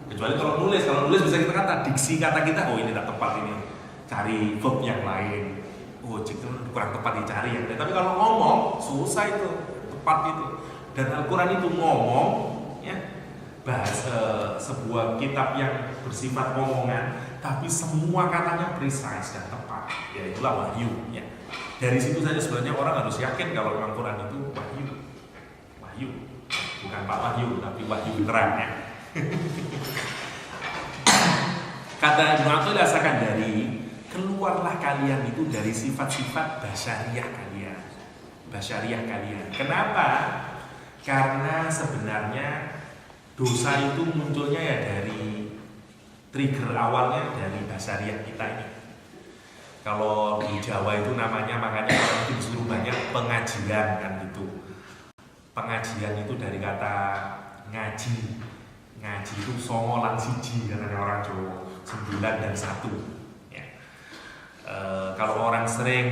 Speaker 2: Kecuali kalau nulis bisa kita kata diksi kata kita, oh ini tidak tepat, ini cari verb yang lain. Oh itu kurang tepat dicari ya. Tapi kalau ngomong susah itu, tepat itu. Dan Al-Quran itu ngomong, ya, bahasa sebuah kitab yang bersifat omongan, tapi semua katanya precise dan tepat. Ya itulah wahyu. Ya. Dari situ saja sebenarnya orang harus yakin kalau Al-Quran itu wahyu, bukan Pak Wahyu, tapi wahyu beneran ya. Kata Ibnu Athaillah Sakandari, keluarlah kalian itu dari sifat-sifat basyariah kalian. Kenapa? Karena sebenarnya dosa itu munculnya ya dari trigger awalnya dari basyariah kita ini. Kalau di Jawa itu namanya, makanya orang itu disuruh banyak pengajian kan gitu. Pengajian itu dari kata ngaji. Ngaji itu songo lan siji katanya orang Jawa, 9 dan 1. Ya. Kalau orang sering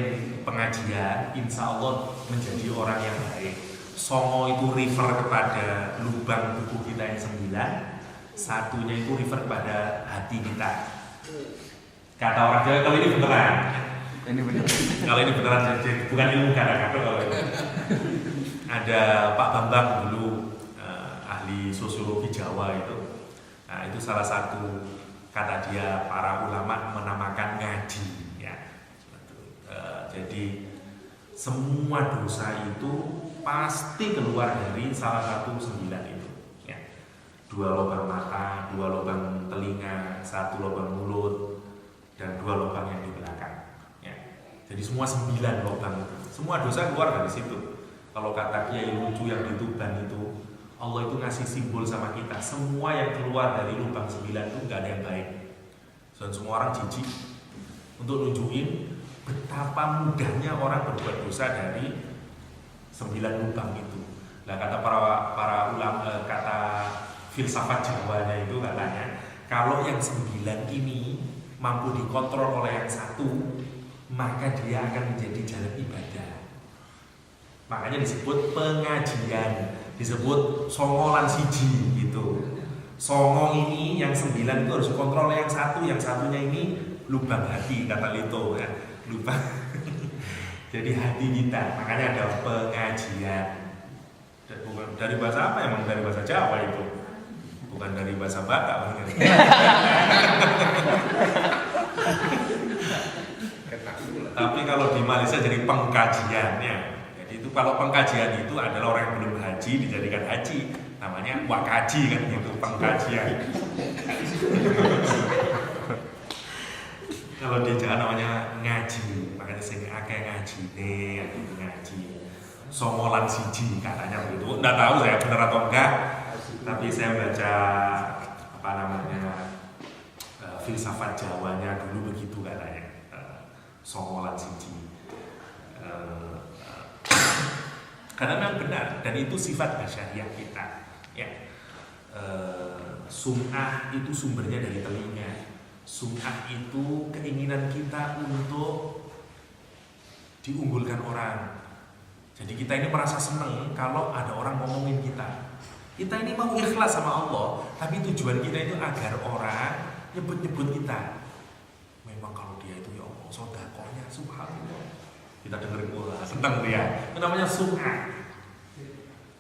Speaker 2: pengajian, insya Allah menjadi orang yang baik. Songo itu refer kepada lubang tubuh kita yang 9, satunya itu refer kepada hati kita. Kata orang Jawa, kalau ini beneran.
Speaker 4: Ini benar.
Speaker 2: Kalau ini beneran, jadi bukan ilmu kata-kata kalau ini. Ada Pak Bambang dulu, ahli sosiologi Jawa itu. Nah, itu salah satu kata dia, para ulama menamakan ngaji. Jadi semua dosa itu pasti keluar dari salah satu 9 itu. Ya. 2 lubang mata, 2 lubang telinga, 1 lubang mulut, dan 2 lubang yang di belakang. Ya. Jadi semua 9 lubang itu. Semua dosa keluar dari situ. Kalau kata Kiai lucu yang di Tuban itu, Allah itu ngasih simbol sama kita. Semua yang keluar dari lubang 9 itu nggak ada yang baik. Dan semua orang jijik untuk nunjukin betapa mudahnya orang berbuat dosa dari 9 lubang itu. Nah, kata para ulama, kata filsafat Jawanya itu katanya, kalau yang 9 ini mampu dikontrol oleh yang 1, maka dia akan menjadi jalan ibadah. Makanya disebut pengajian, disebut songolan siji gitu. Songo ini yang 9 itu harus dikontrol oleh yang 1, yang satunya ini lubang hati, kata Lito ya. Lubang. Jadi hati kita, makanya ada pengajian. Bukan dari bahasa apa, emang dari bahasa Jawa itu, bukan dari bahasa Batak. Tapi kalau di Malaysia jadi pengkajiannya. Jadi itu kalau pengkajian itu adalah orang yang belum haji dijadikan haji, namanya wakaji kan gitu, pengkajian. Kalau di Jawa namanya ngaji, makanya sing akeh ngaji deh, ngaji. Songolan siji katanya begitu. Nggak tahu saya benar atau enggak, tapi saya baca apa namanya filsafat Jawanya dulu begitu katanya. Songolan siji. Karena memang benar dan itu sifat basyariah kita. Ya. Sum'ah itu sumbernya dari telinga. Sum'ah itu keinginan kita untuk diunggulkan orang. Jadi kita ini merasa senang kalau ada orang ngomongin kita. Kita ini mau ikhlas sama Allah, tapi tujuan kita itu agar orang nyebut-nyebut kita. Memang kalau dia itu ya Allah, sodakohnya subhanallah. Kita dengerin pula, senang dia. Itu namanya sum'ah.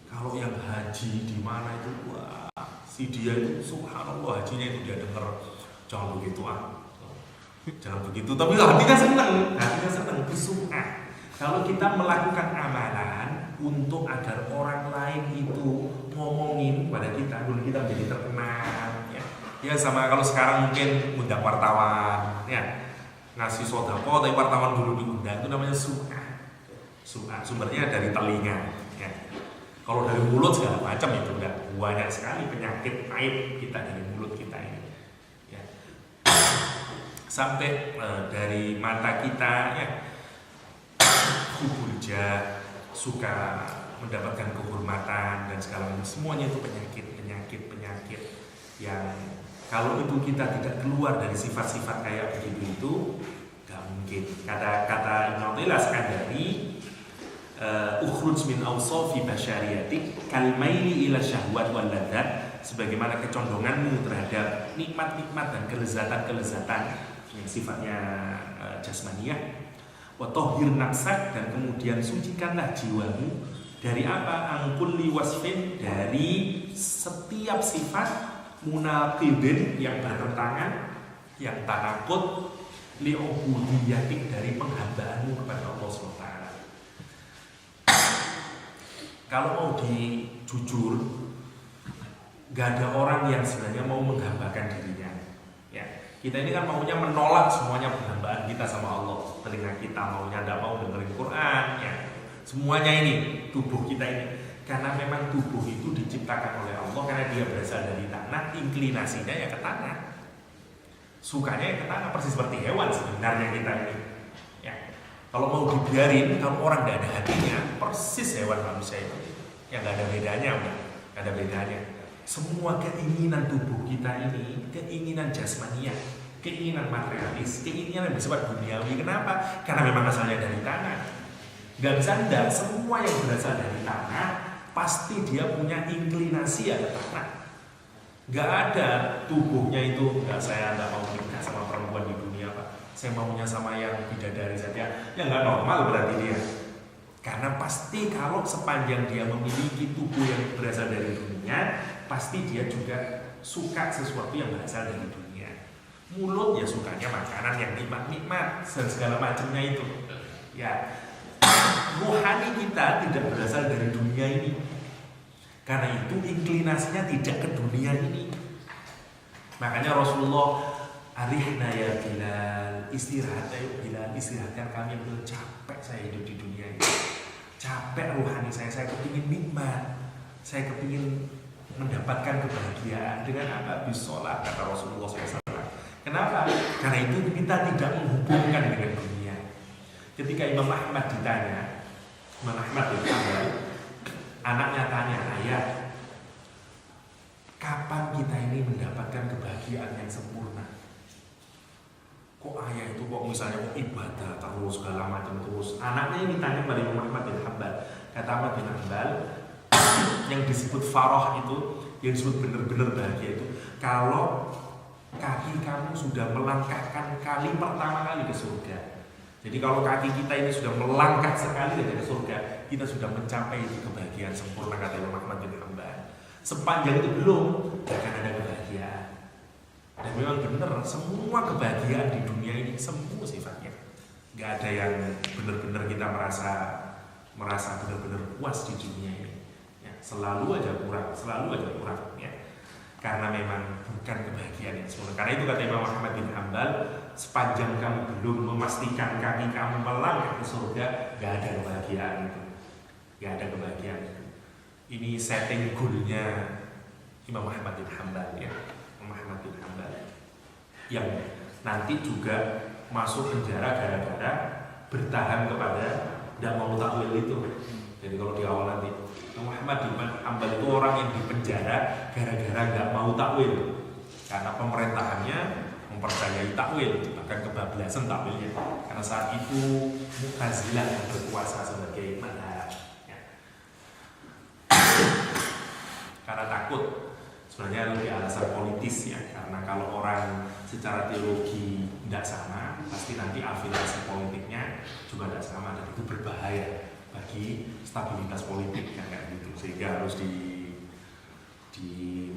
Speaker 2: Kalau yang haji di mana itu, wah, si dia itu subhanallah, hajinya itu dia denger. Jangan begitu jangan begitu. Tapi hatinya senang, itu sum'ah. Kalau kita melakukan amalan untuk agar orang lain itu ngomongin pada kita, dulu kita menjadi terkenal. Ya sama kalau sekarang mungkin undang wartawan, ya ngasih sodako, tapi wartawan dulu diundang, itu namanya sum'ah. Sum'ah sumbernya dari telinga. Ya. Kalau dari mulut segala macam itu udah banyak sekali penyakit aib kita dari mulut kita ini. Sampai dari mata kita ya hujah, suka mendapatkan kehormatan dan segala macam, semuanya itu penyakit yang kalau itu kita tidak keluar dari sifat-sifat kayak begitu itu gak mungkin. Kata Ibnu Athaillah As-Sakandari, ukhruj min awsafi basyariyatik kalmaili ila syahwat wal ladzat, sebagaimana kecondonganmu terhadap nikmat-nikmat dan kelezatan-kelezatan yang sifatnya jasmaniyah, wa tahhir nafsak, dan kemudian sucikanlah jiwamu dari apa? Angkulli wasfin, dari setiap sifat munaqidin yang bertentangan, yang tanakut, li'ubudiyatik, dari penghambaanmu kepada Allah SWT. Kalau mau dijujur, gak ada orang yang sebenarnya mau menghambakan dirinya. Ya, kita ini kan maunya menolak semuanya penghambaan kita sama Allah. Telinga kita maunya tidak mau dengerin Quran, ya. Semuanya ini tubuh kita ini, karena memang tubuh itu diciptakan oleh Allah, karena dia berasal dari tanah, inklinasinya ya ke tanah, sukanya ya ke tanah, persis seperti hewan sebenarnya kita ini. Ya, kalau mau dibiarin, kalau orang tidak ada hatinya, persis hewan manusia itu, ya nggak ada bedanya, nggak ada bedanya. Semua keinginan tubuh kita ini, keinginan jasmaniah, keinginan materialis, keinginan yang bersifat duniawi. Kenapa? Karena memang asalnya dari tanah. Gak bisa enggak, semua yang berasal dari tanah pasti dia punya inclinasi ada tanah. Gak ada tubuhnya itu, saya nggak mau menikah sama perempuan di dunia Pak, saya maunya sama yang bidadari saja. Ya nggak normal berarti dia. Karena pasti kalau sepanjang dia memiliki tubuh yang berasal dari dunia, pasti dia juga suka sesuatu yang berasal dari dunia. Mulut ya sukanya makanan yang nikmat-nikmat dan segala macamnya itu. Ya, rohani kita tidak berasal dari dunia ini. Karena itu inklinasinya tidak ke dunia ini. Makanya Rasulullah, arihna ya Bilal, istirahat ayo Bilal, istirahatkan kami. Belum capek saya hidup di dunia ini, capek rohani saya kepingin nikmat, saya kepingin mendapatkan kebahagiaan dengan apa? Bisolat, kata Rasulullah SAW. Kenapa? Karena itu kita tidak menghubungkan dengan dunia. Ketika Imam Ahmad ditanya, Imam Ahmad ditanya, anaknya tanya, ayah, kapan kita ini mendapatkan kebahagiaan yang sempurna? Kok ayah itu kok misalnya kok ibadah terus segala macam terus. Anaknya ini tanya kepada Imam Ahmad bin Hanbal. Kata Ahmad bin Hanbal, yang disebut farah itu, yang disebut benar-benar bahagia itu, kalau kaki kamu sudah melangkahkan kali pertama kali ke surga. Jadi kalau kaki kita ini sudah melangkah sekali ke surga, kita sudah mencapai kebahagiaan sempurna, kata Imam Ahmad bin Hanbal. Sepanjang itu belum, tidak akan ada kebahagiaan. Dan memang benar, semua kebahagiaan di dunia ini semua sifatnya, nggak ada yang benar-benar kita merasa benar-benar puas di dunia ini. Ya, selalu aja kurang. Ya. Karena memang bukan kebahagiaan yang sempurna. Karena itu kata Imam Ahmad bin Hanbal, sepanjang kamu belum memastikan kaki kamu melangkah ke surga, nggak ada kebahagiaan itu. Nggak ada kebahagiaan itu. Ini setting goalnya Imam Ahmad bin Hanbal ya. Imam Ahmad bin Hanbal yang nanti juga masuk penjara gara-gara bertahan kepada tidak mau takwil itu. Jadi kalau di awal nanti Imam Ahmad bin Hanbal itu orang yang dipenjara gara-gara nggak mau takwil karena pemerintahannya mempercayai takwil, bahkan kebablasan takwilnya. Karena saat itu Mu'tazilah yang berkuasa sebagai madhab ya. Karena takut, sebenarnya lebih alasan politis ya. Karena kalau orang secara teologi tidak sama, pasti nanti afiliasi politiknya juga tidak sama, dan itu berbahaya bagi stabilitas politik kan kayak gitu. Sehingga harus di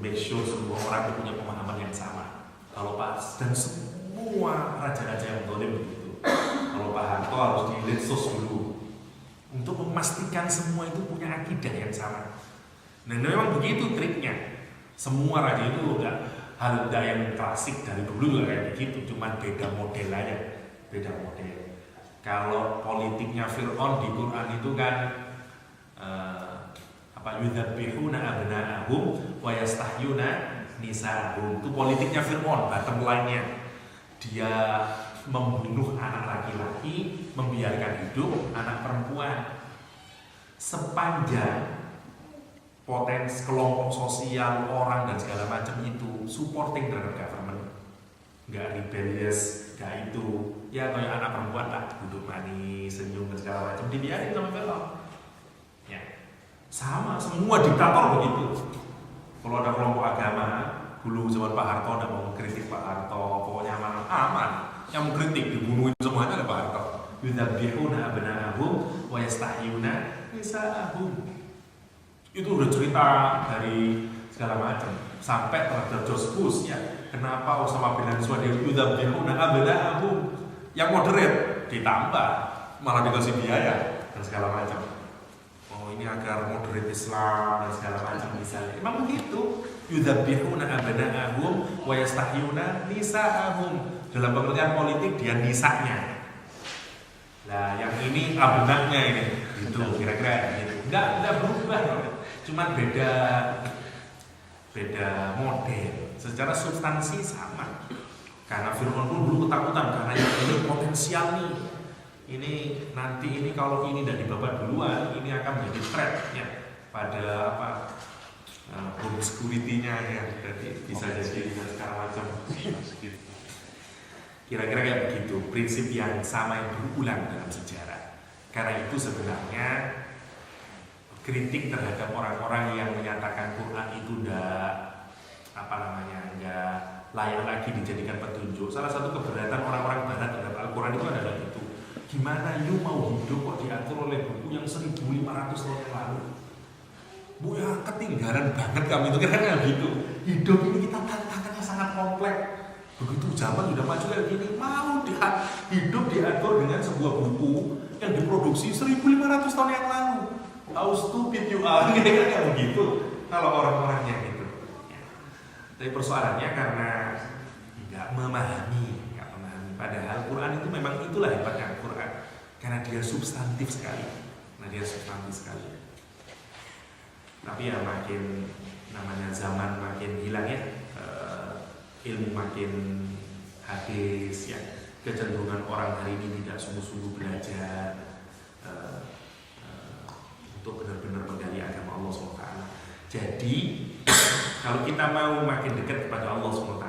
Speaker 2: make sure semua orang punya pemahaman yang sama. Kalau Pak dan semua raja-raja yang zalim begitu. Kalau Pak Harto harus di Litsos dulu untuk memastikan semua itu punya akidah yang sama. Dan memang begitu triknya. Semua raja itu udah hal yang klasik dari dulu juga kayak begitu, cuman beda model aja, beda model. Kalau politiknya Fir'aun di Quran itu kan yudzabihuna abna'ahum wa yastahyuna nisa'ahum. Itu politiknya Fir'aun, bottom line-nya. Dia membunuh anak laki-laki, membiarkan hidup anak perempuan. Sepanjang potensi kelompok sosial orang dan segala macam itu supporting terhadap government, nggak rebellious, nggak itu ya kayak anak perempuan lah, duduk manis, senyum dan segala macam, dibiarin sama Fir'aun. Ya, sama semua diktator begitu. Kalau ada kelompok agama, dulu zaman Pak Harto ada mau mengkritik Pak Harto, pokoknya aman, yang mengkritik dibunuhin semuanya oleh Pak Harto. Yudzabihuna abna'ahum wa yastahyuna nisa'ahum. Itu udah cerita dari segala macam sampai terhadap George Bush ya. Kenapa Osama bin Laden yudzabihuna abna'ahum, yang moderate ditambah malah dikasih biaya dan segala macam. Oh ini agar moderate Islam dan segala macam misalnya. Memang begitu. Yudzabihuna abna'ahum wa yastahyuna nisa'ahum. Dalam pengertian politik dia nisanya. Nah yang ini abna'nya ini gitu kira-kira gitu. Enggak berubah. Cuman beda model. Secara substansi sama. Karena Fir'aun pun dulu ketakutan karena ini potensial nih. Ini nanti ini kalau ini tidak dibabat duluan, ini akan menjadi threat ya pada home security-nya ya. Jadi bisa jadi segala macam. Kira-kira kayak begitu, prinsip yang sama yang berulang dalam sejarah. Karena itu sebenarnya kritik terhadap orang-orang yang menyatakan Quran itu enggak layak lagi dijadikan petunjuk. Salah satu keberatan orang-orang barat terhadap Al-Quran itu adalah itu. Gimana you mau hidup kok diatur oleh buku yang 1500 tahun yang lalu? Bu ya ketinggalan banget kami itu kira-kira gitu. Hidup ini kita tantangannya sangat kompleks. Begitu zaman sudah maju kayak gini, mau hidup diatur dengan sebuah buku yang diproduksi 1500 tahun yang lalu. How stupid you are, kira-kira kayak begitu. Kalau orang-orangnya gitu. Ya. Tapi persoalannya karena nggak memahami. Padahal Quran itu memang itulah hebatnya Quran. Karena dia substantif sekali. Tapi ya makin namanya zaman makin hilang ya, ilmu makin habis ya, kecenderungan orang hari ini tidak sungguh-sungguh belajar untuk benar-benar menggali agama Allah SWT. Jadi kalau kita mau makin dekat kepada Allah SWT,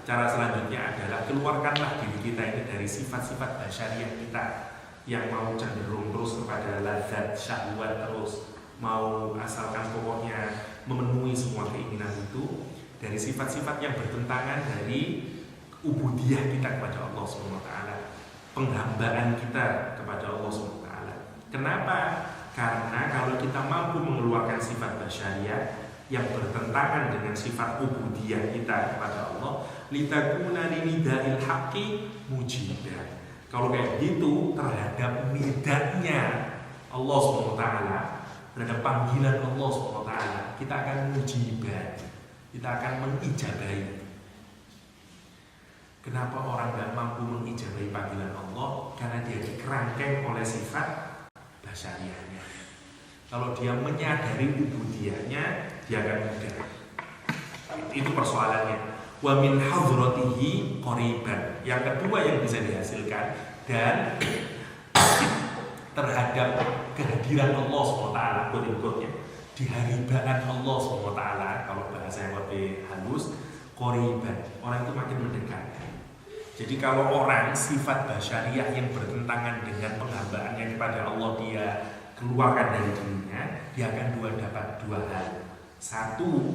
Speaker 2: cara selanjutnya adalah keluarkanlah diri kita ini dari sifat-sifat basyariah kita yang mau cenderung terus kepada ladzat syahwat, terus mau asalkan pokoknya memenuhi semua keinginan itu, dari sifat-sifat yang bertentangan dari ubudiyah kita kepada Allah SWT, penghambaan kita kepada Allah SWT. Kenapa? Karena kalau kita mampu mengeluarkan sifat basyariah yang bertentangan dengan sifat ubudiyah kita kepada Allah, litakuna linida'il haqqi mujidah. Kalau kayak gitu terhadap nidanya Allah SWT, terhadap panggilan Allah SWT, kita akan mujibah, kita akan mengijabahi. Kenapa orang gak mampu mengijabahi panggilan Allah? Karena dia dikerangkeng oleh sifat basyariahnya. Kalau dia menyadari ubudiyahnya, dia akan mudah. Itu persoalannya. Wa min hadratihi qariban. Yang kedua yang bisa dihasilkan dan terhadap kehadiran Allah SWT, quote-unquote-nya, diharibaan Allah SWT, kalau bahasa yang lebih halus, qariban. Orang itu makin mendekat. Jadi kalau orang sifat basyariah yang bertentangan dengan penghambaannya kepada Allah dia keluarkan dari dirinya, dia akan dapat dua hal. Satu,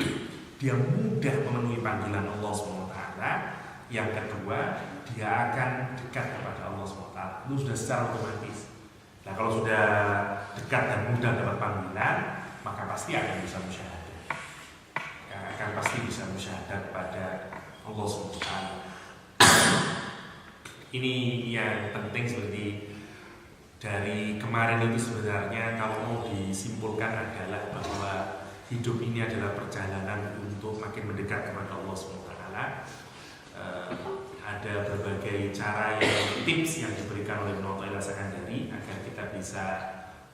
Speaker 2: dia mudah memenuhi panggilan Allah SWT. Yang kedua, dia akan dekat kepada Allah SWT. Itu sudah secara otomatis. Nah kalau sudah dekat dan mudah dapat panggilan, maka pasti akan bisa musyahadah. Akan pasti bisa musyahadah kepada Allah SWT. Ini yang penting seperti dari kemarin itu sebenarnya kalau mau disimpulkan adalah bahwa hidup ini adalah perjalanan untuk makin mendekat kepada Allah SWT. Ada berbagai cara yang tips yang diberikan oleh Ibnu Athaillah Sakandari agar kita bisa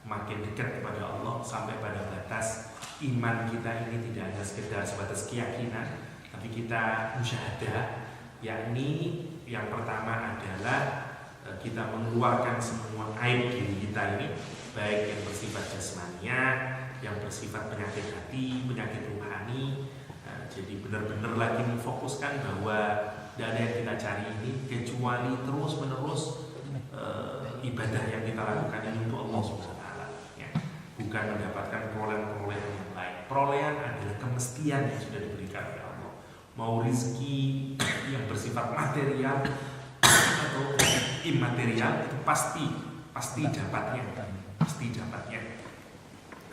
Speaker 2: makin dekat kepada Allah sampai pada batas iman kita ini tidak hanya sekedar sebatas keyakinan, tapi kita musyahadah, yakni yang pertama adalah kita mengeluarkan semua aib diri kita ini, baik yang bersifat jasmaniah, yang bersifat penyakit hati, penyakit rohani. Jadi benar-benar lagi memfokuskan bahwa tidak ada yang kita cari ini kecuali terus-menerus ibadah yang kita lakukan ini untuk Allah SWT, ya. Bukan mendapatkan perolehan-perolehan yang lain. Perolehan adalah kemestian yang sudah diberikan oleh Allah. Mau rizki yang bersifat material atau imaterial itu pasti dapatnya.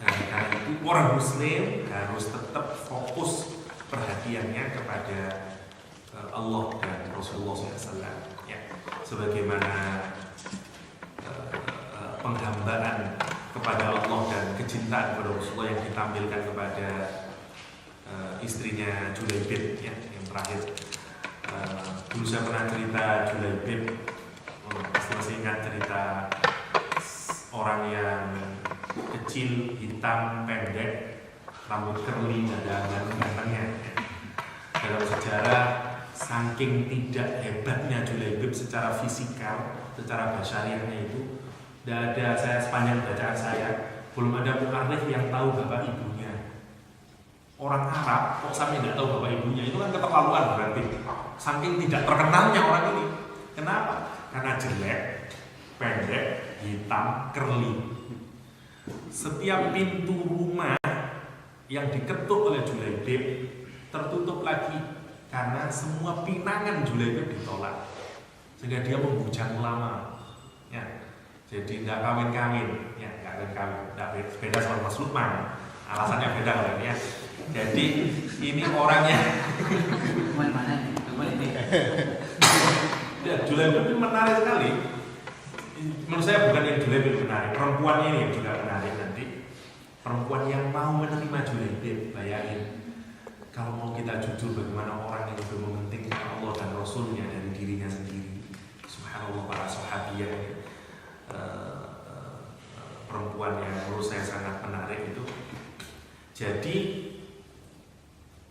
Speaker 2: Karena itu orang Muslim harus tetap fokus perhatiannya kepada Allah dan Rasulullah SAW, ya. Sebagaimana penghambaan kepada Allah dan kecintaan kepada Rasulullah yang ditampilkan kepada istrinya Julaibib, ya, yang terakhir. Dulu saya pernah cerita Julaibib, pasti masih ingat cerita orang yang kecil, hitam, pendek, rambut curly, ada ganteng-gantengnya. Dalam sejarah, saking tidak hebatnya Julaibib secara fisikal, secara basyariahnya itu, tidak ada, saya sepanjang bacaan saya belum ada mu'arif yang tahu bapak ibunya. Orang Arab kok sampai tidak tahu bapak ibunya, itu kan keterlaluan berarti. Saking tidak terkenalnya orang ini. Kenapa? Karena jelek, pendek, hitam, kerli. Setiap pintu rumah yang diketuk oleh Julaibib tertutup lagi karena semua pinangan Julaibib ditolak, sehingga dia membujang ulama. Ya, jadi tidak kawin-kawin, ya nggak kawin, beda sama Mas Lukman. Alasannya beda kalau ini ya. Jadi ini orangnya.
Speaker 4: Mana? Coba ini.
Speaker 2: Ya, Julaibib itu menarik sekali. Menurut saya bukan yang Julaibib menarik, perempuannya ini yang juga menarik nanti. Perempuan yang mau menerima Julaibib, bayangin. Kalau mau kita jujur, bagaimana orang yang lebih mementingkan Allah dan Rasulnya dari dirinya sendiri. Subhanallah, para sahabiyah, perempuan yang menurut saya sangat menarik itu. Jadi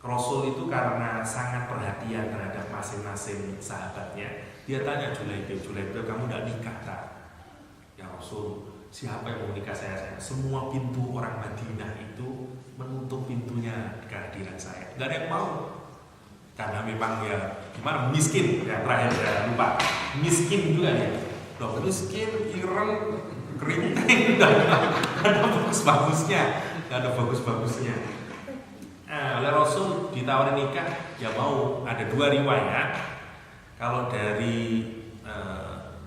Speaker 2: Rasul itu karena sangat perhatian terhadap masing-masing sahabatnya, dia tanya Julaibib, kamu tidak nikah tak? Ya Rasul, siapa yang mau nikah saya? Semua pintu orang Madinah itu menutup pintunya kehadiran saya. Gak ada yang mau. Karena memang ya gimana, miskin ya, terakhir ya lupa. Miskin juga ya. Loh, miskin, ireng, keriting, gak ada bagus-bagusnya. Gak ada bagus-bagusnya. Oleh Rasul ditawarin nikah, ya mau. Ada dua riwayat. Kalau dari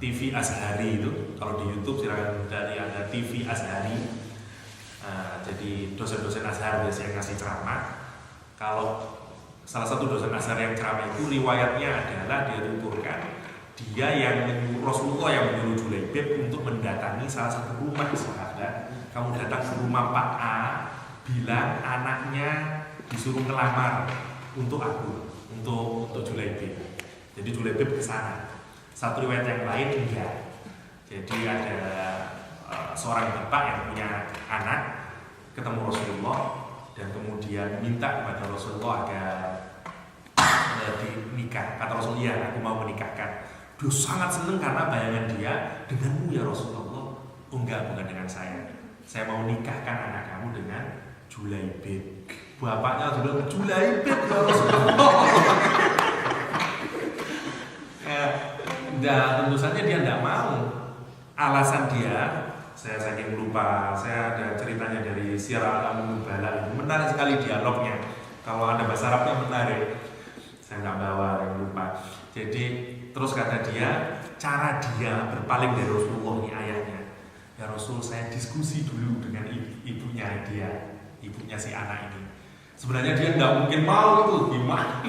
Speaker 2: TV Azhari itu, kalau di YouTube silakan dari ada TV Azhari. Jadi dosen-dosen Azhar biasanya ngasih ceramah. Kalau salah satu dosen Azhar yang ceramah itu riwayatnya adalah dia tuturkan dia yang Rasulullah yang menyuruh Julaibib untuk mendatangi salah satu rumah sahabat. Kamu datang ke rumah Pak A, bilang anaknya disuruh ngelamar untuk aku, untuk Julaibib. Jadi Julaibib ke sana. Satu riwayat yang lain enggak. Jadi ada seorang bapak yang punya anak ketemu Rasulullah dan kemudian minta kepada Rasulullah agar dinikah. Kata Rasul, iya aku mau menikahkan. Dia sangat senang karena bayangan dia, denganmu ya Rasulullah. Oh enggak, bukan dengan saya. Saya mau nikahkan anak kamu dengan Julaibib. Bapaknya bilang, Julaibib ya Rasulullah. Dan tentu saja dia tidak mau. Alasan dia, saya saking lupa, saya ada ceritanya dari Syiar A'lam Nubala. Menarik sekali dialognya. Kalau ada bahasa Arabnya menarik. Saya nggak bawa, yang lupa. Jadi terus kata dia, cara dia berpaling dari Rasulullah ini ayahnya. Ya Rasul, saya diskusi dulu dengan ibunya dia, ibunya si anak ini. Sebenarnya dia tidak mungkin mau itu, gimana?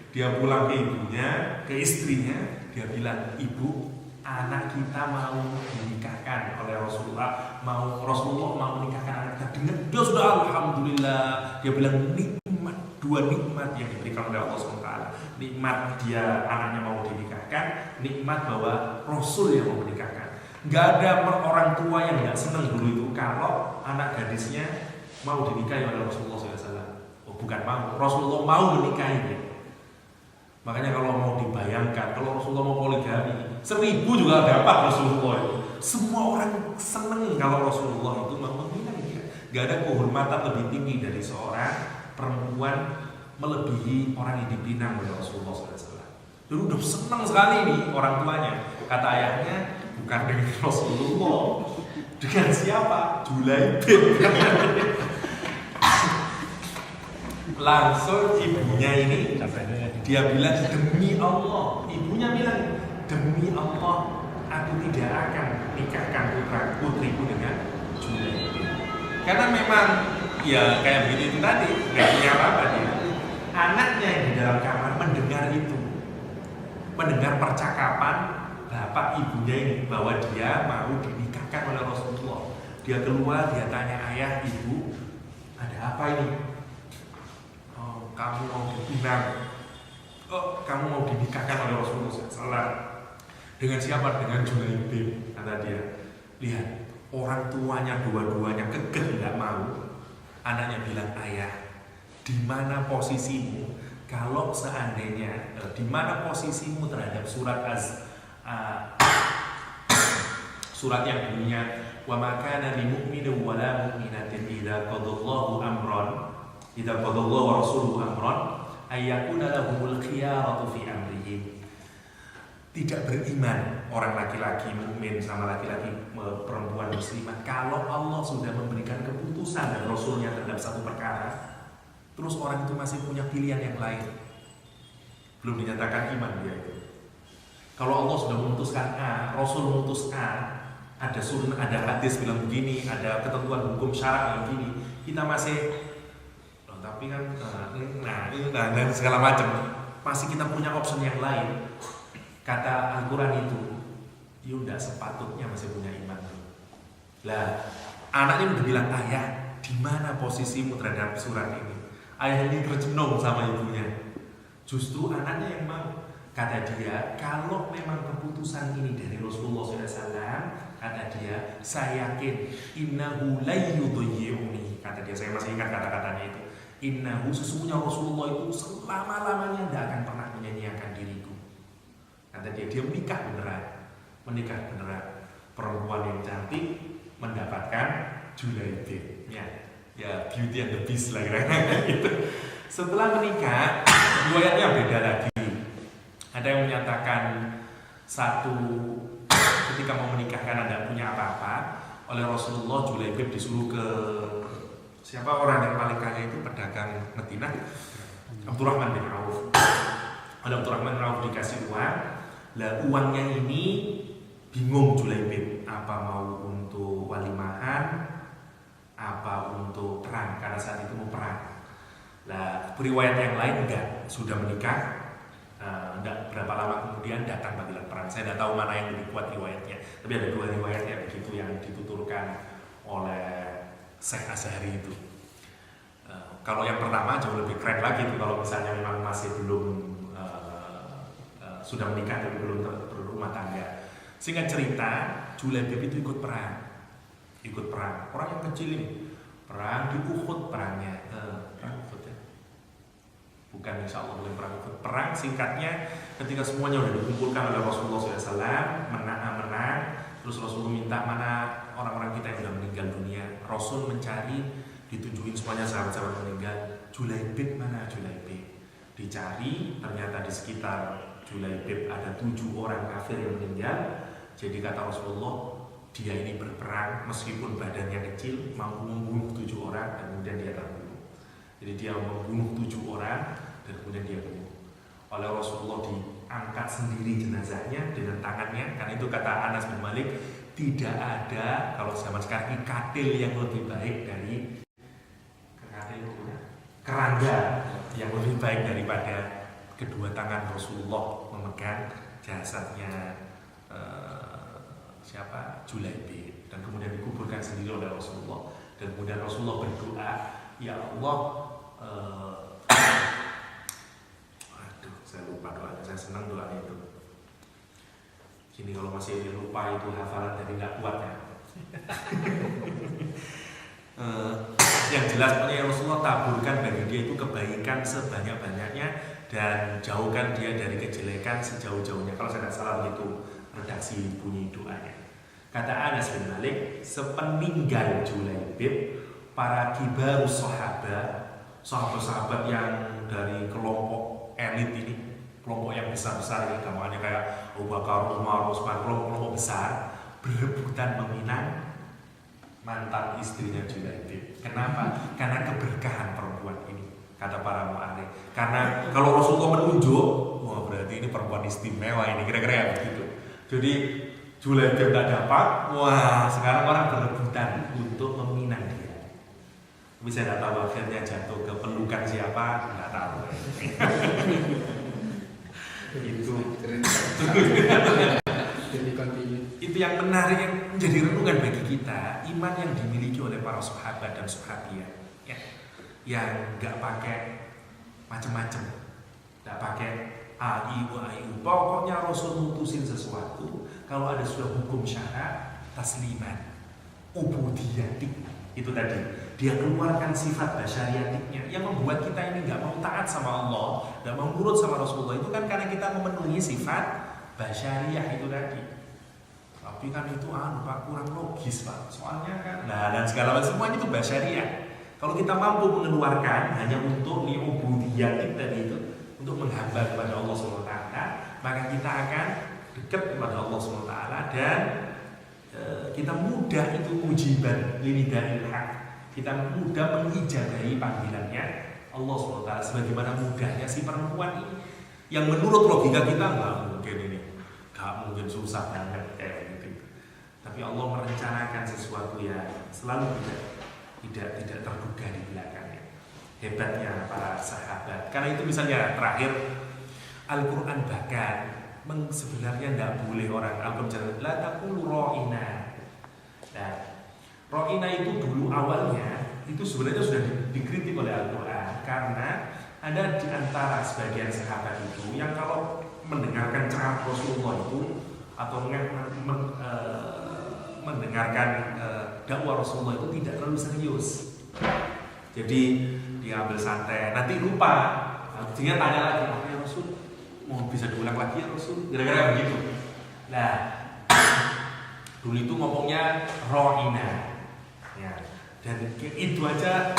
Speaker 2: Dia pulang ke ibunya, ke istrinya, dia bilang, ibu, anak kita mau dinikahkan oleh Rasulullah, Rasulullah mau menikahkan anak kita dengan dia sudah alhamdulillah. Dia bilang nikmat, dua nikmat yang diberikan oleh Allah SWT. Nikmat dia anaknya mau dinikahkan, nikmat bahwa Rasul yang mau menikahkan. Gak ada orang tua yang gak senang dulu itu kalau anak gadisnya mau dinikahi oleh Rasulullah SAW. Oh bukan mau, Rasulullah mau menikahinya. Makanya kalau mau dibayangkan, kalau Rasulullah mau poligami, 1000 juga dapat Rasulullah itu. Semua orang seneng kalau Rasulullah itu mau menikah dia. Gak ada kehormatan lebih tinggi dari seorang perempuan melebihi orang yang dipinang oleh Rasulullah SAW. Dulu udah seneng sekali nih orang tuanya. Kata ayahnya, bukan dengan Rasulullah, dengan siapa? Julaibib. Langsung ibunya ini dia bilang demi Allah, ibunya bilang demi Allah aku tidak akan nikahkan putriku dengan Julaibib. Karena memang ya kayak begitu itu tadi, nggak punya apa-apa dia. Anaknya yang di dalam kamar mendengar itu, mendengar percakapan bapak ibunya ini bahwa dia mau dinikahkan oleh Rasulullah. Dia keluar, dia tanya ayah, ibu, ada apa ini? Oh, kamu mau dipinang. Oh, kamu mau dinikahkan oleh Rasulullah SAW. Dengan siapa? Dengan Julaibib, kata dia. Lihat, orang tuanya dua-duanya kekeh nggak mau. Anaknya bilang, ayah, di mana posisimu? Kalau seandainya, di mana posisimu terhadap surat yang bunyinya wa ma kana lil mu'minin wa la mu'minatin idza qadallahu amran idza qadallahu wa rasuluhu amran ay yakuna lahumul khiyaratu fi amrihim. tidak beriman orang laki-laki mukmin sama laki-laki perempuan muslimah kalau Allah sudah memberikan keputusan dan Rasulnya terhadap satu perkara, terus orang itu masih punya pilihan yang lain, belum dinyatakan iman dia itu. Kalau Allah sudah memutuskan A, Rasul memutus A, ada sunnah, ada hadis bilang begini, ada ketentuan hukum syarak yang begini, kita masih tapi kan dan segala macam, masih kita punya option yang lain. Kata Al-Quran itu, ya udah sepatutnya masih punya iman. Lah, anaknya udah bilang, ayah, di mana posisimu terhadap surat ini? Ayah ini terjenung sama ibunya. Justru anaknya yang mau. Kata dia, kalau memang keputusan ini dari Rasulullah SAW, kata dia, saya yakin innahu la yudhiyuni. Kata dia, saya masih ingat kata-katanya itu. Innahu, sesungguhnya Rasulullah itu selama-lamanya tidak akan pernah menyanyiakan diriku. Kata dia menikah beneran. Perempuan yang cantik mendapatkan Julaibib. Ya, Beauty and the Beast lah kira-kira gitu. Setelah menikah, riwayatnya beda lagi. Ada yang menyatakan satu ketika mau menikahkan Anda punya apa-apa, oleh Rasulullah Julaibib disuruh ke siapa orang yang paling kaya itu pedagang Madinah, Abdurrahman bin Auf. Oleh Abdurrahman bin Auf dikasih uang. Lah uangnya ini bingung Julaibib, apa mau untuk walimahan, apa untuk perang, karena saat itu mau perang. Lah riwayat yang lain enggak, sudah menikah. Tidak berapa lama kemudian datang panggilan perang. Saya tidak tahu mana yang lebih kuat riwayatnya, tapi ada dua riwayatnya begitu yang dituturkan oleh Syekh Azhari itu. Kalau yang pertama jauh lebih keren lagi itu, kalau misalnya memang masih belum sudah menikah tapi belum berumah tangga. Singkat cerita, Julaibib itu ikut perang. Orang yang kecil ini perang di Uhud, perangnya perang Uhud ya. Bukan insya Allah bukan perang Uhud. Perang singkatnya ketika semuanya sudah dikumpulkan oleh Rasulullah SAW, menang, terus Rasulullah minta mana orang-orang kita yang sudah meninggal dunia. Rasul mencari, ditunjukin semuanya sahabat-sahabat meninggal. Julaibib mana Julaibib? Dicari, ternyata di sekitar Julaibib ada 7 orang kafir yang meninggal. Jadi kata Rasulullah, dia ini berperang meskipun badannya kecil, mampu membunuh 7 orang dan kemudian dia terbunuh. Jadi dia membunuh 7 orang dan kemudian dia bunuh. Oleh Rasulullah diangkat sendiri jenazahnya dengan tangannya. Karena itu kata Anas bin Malik, tidak ada kalau zaman sekarang katil yang lebih baik dari kerangga yang lebih baik daripada kedua tangan Rasulullah memegang jasadnya siapa? Julaibib, dan kemudian dikuburkan sendiri oleh Rasulullah. Dan kemudian Rasulullah berdoa, ya Allah, aduh saya lupa doanya, saya senang doanya itu. Gini kalau masih lupa itu hafalan jadi nggak kuat ya. Yang jelas pokoknya Rasulullah taburkan bagi dia itu kebaikan sebanyak-banyaknya dan jauhkan dia dari kejelekan sejauh-jauhnya. Kalau saya tidak salah itu redaksi bunyi doanya. Kata Anas bin Malik, sepeninggal Julaibib, para kibarus sahabat-sahabat yang dari kelompok elit ini, kelompok yang besar-besar ini, gambarnya kayak Abu Bakar, Umar, Utsman, kelompok besar berebutan meminang mantan istrinya Julaibib. Kenapa? Karena keberkahan perempuan ini, kata para mu'arikh. Karena kalau Rasulullah menunjuk, wah berarti ini perempuan istimewa ini, kira-kira begitu. Jadi Julaibib tidak dapat, wah sekarang orang berebutan untuk meminang dia. Tapi saya tidak tahu akhirnya jatuh ke pelukan siapa, tidak tahu. Itu yang menarik, yang menjadi renungan bagi kita. Iman yang dimiliki oleh para sahabat dan sahabiah ya, yang nggak pakai macam-macam, nggak pakai aiu. Pokoknya Rasul mutusin sesuatu, kalau ada sudah hukum syarat, tasliman, ubudiyatik. Itu tadi, dia keluarkan sifat basyariatiknya yang membuat kita ini nggak mau taat sama Allah, nggak mau nurut sama Rasulullah. Itu kan karena kita memenuhi sifat basyariah itu tadi. Tapi kan itu Pak kurang logis Pak. Soalnya kan dan segala macam semuanya itu basyariah. Kalau kita mampu mengeluarkan hanya untuk liubudiyatik tadi itu, untuk menghamba kepada Allah SWT, maka kita akan dekat kepada Allah SWT, dan kita mudah itu mujiban linidahil haq, kita mudah mengijabahi panggilannya Allah SWT, sebagaimana mudahnya si perempuan ini yang menurut logika kita nggak mungkin susah banget kayak gitu. Tapi Allah merencanakan sesuatu yang selalu tidak terduga di belakangnya. Hebatnya para sahabat. Karena itu misalnya terakhir Al-Quran bahkan sebenarnya tidak boleh orang Al-Quran la taqulu ra'ina. Nah, ra'ina itu dulu awalnya itu sebenarnya sudah dikritik oleh Al-Quran karena ada di antara sebagian sahabat itu yang kalau mendengarkan ceramah Rasulullah itu atau mendengarkan dakwah Rasulullah itu tidak terlalu serius. Jadi dia ambil santai, nanti lupa. Dia tanya lagi, ya Rasul, mau bisa diulang lagi ya Rasul? Kira-kira begitu. Nah, dulu itu ngomongnya ro'ina, ya. Dan itu aja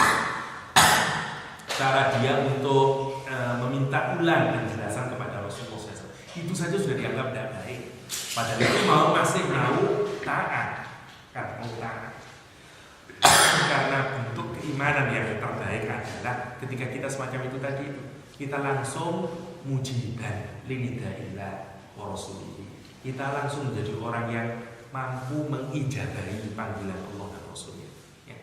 Speaker 2: cara dia untuk meminta ulang penjelasan kepada Rasulullah SAW. Itu saja sudah dianggap tidak baik. Padahal itu masih mau taat, kan mau taat. Karena bentuk keimanan yang terbaik adalah ketika kita semacam itu tadi, kita langsung mujiban linidahillah wa rasulihi. Kita langsung menjadi orang yang mampu mengijabahi panggilan Allah dan Rasulnya. Ya.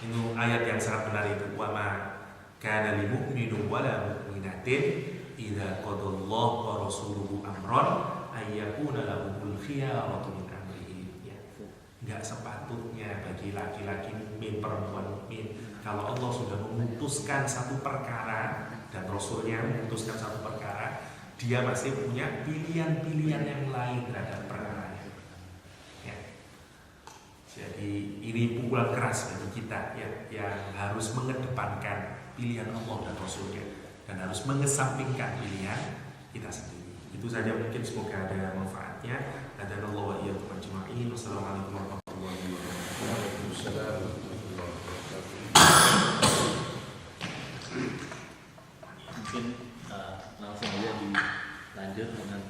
Speaker 2: Itu ayat yang sangat benar itu. Wa ma kana lil mu'minin wa la mu'minatin idza qadallahu wa rasuluhu amran ayyakuna lahumul khiyaratu min amrihi. Ya. Enggak sepatutnya bagi laki-laki mukmin, perempuan mukmin, kalau Allah sudah memutuskan satu perkara dan Rasulnya memutuskan satu perkara, dia masih punya pilihan-pilihan yang lain terhadap perkaranya. Ya. Jadi ini pukulan keras bagi kita ya, yang harus mengedepankan pilihan Allah dan Rasulnya dan harus mengesampingkan pilihan kita sendiri. Itu saja, mungkin semoga ada manfaatnya. Hadanallahu wa iyyakum ajma'in. Wassalamualaikum warahmatullahi wabarakatuh.
Speaker 1: Mungkin langsung aja dilanjut dengan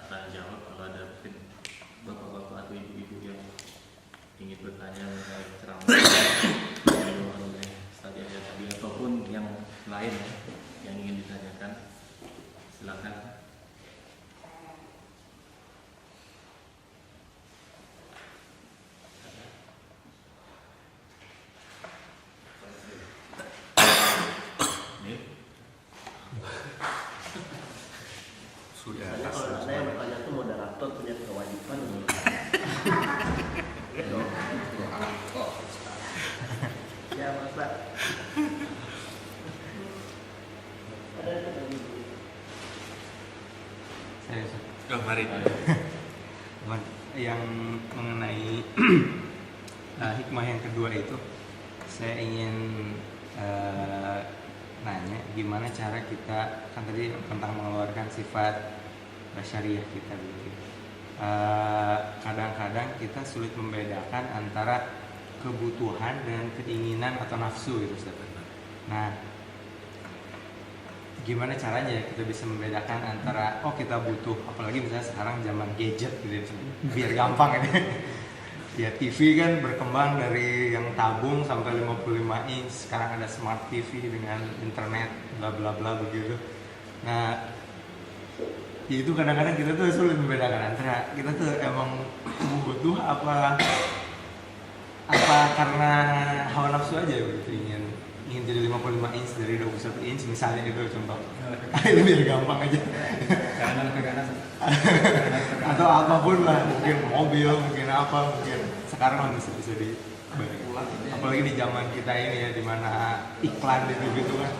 Speaker 1: tanya jawab. Kalau ada mungkin bapak-bapak atau ibu-ibu yang ingin bertanya mengenai ceramah oleh Ustaz Yahya tadi ataupun yang lain yang ingin ditanyakan, silakan.
Speaker 2: Sudah
Speaker 5: Misalnya
Speaker 2: atas
Speaker 5: kalau saya bertanya itu moderator punya kewajiban ya Mas Pak.
Speaker 2: Oh, mari.
Speaker 4: Yang mengenai hikmah yang kedua itu, saya ingin nanya gimana cara kita, kan tadi tentang mengeluarkan sifat syariah kita begitu. Kadang-kadang kita sulit membedakan antara kebutuhan dan keinginan atau nafsu gitu Ustaz. Nah, gimana caranya kita bisa membedakan antara kita butuh, apalagi misalnya sekarang zaman gadget gitu, biar gampang gitu. Ya TV kan berkembang dari yang tabung sampai 55 inch, sekarang ada smart TV dengan internet bla bla bla begitu. Nah, itu kadang-kadang kita tuh sulit membedakan antara kita tuh emang butuh apa karena hawa nafsu aja gitu, ingin jadi 55 inch dari 21 inch misalnya, itu contoh. Itu biar gampang aja. Atau apapun lah, mungkin mobil, mungkin apa, mungkin sekarang bisa apalagi di zaman kita ini ya, dimana iklan gitu kan,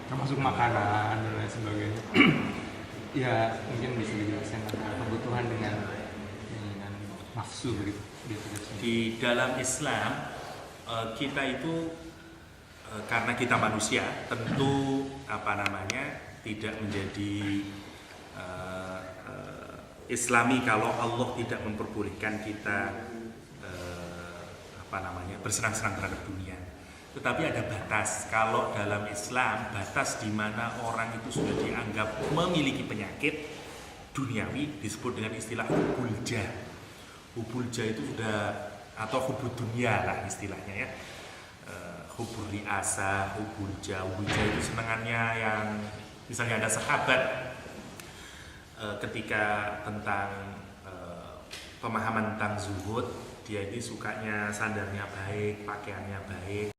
Speaker 4: termasuk makanan dan lain sebagainya. Ya mungkin bisa dijelaskan antara kebutuhan dengan nafsu begitu.
Speaker 2: Di dalam Islam kita itu karena kita manusia tentu tidak menjadi Islami kalau Allah tidak memperbolehkan kita bersenang-senang terhadap dunia. Tetapi ada batas. Kalau dalam Islam, batas di mana orang itu sudah dianggap memiliki penyakit, duniawi disebut dengan istilah hubul jah. Hubul jah itu sudah, atau hubud dunia lah istilahnya ya. Hubul riasa, hubul jah itu senangannya yang misalnya ada sahabat ketika tentang pemahaman tentang zuhud, dia ini sukanya sandalnya baik, pakaiannya baik.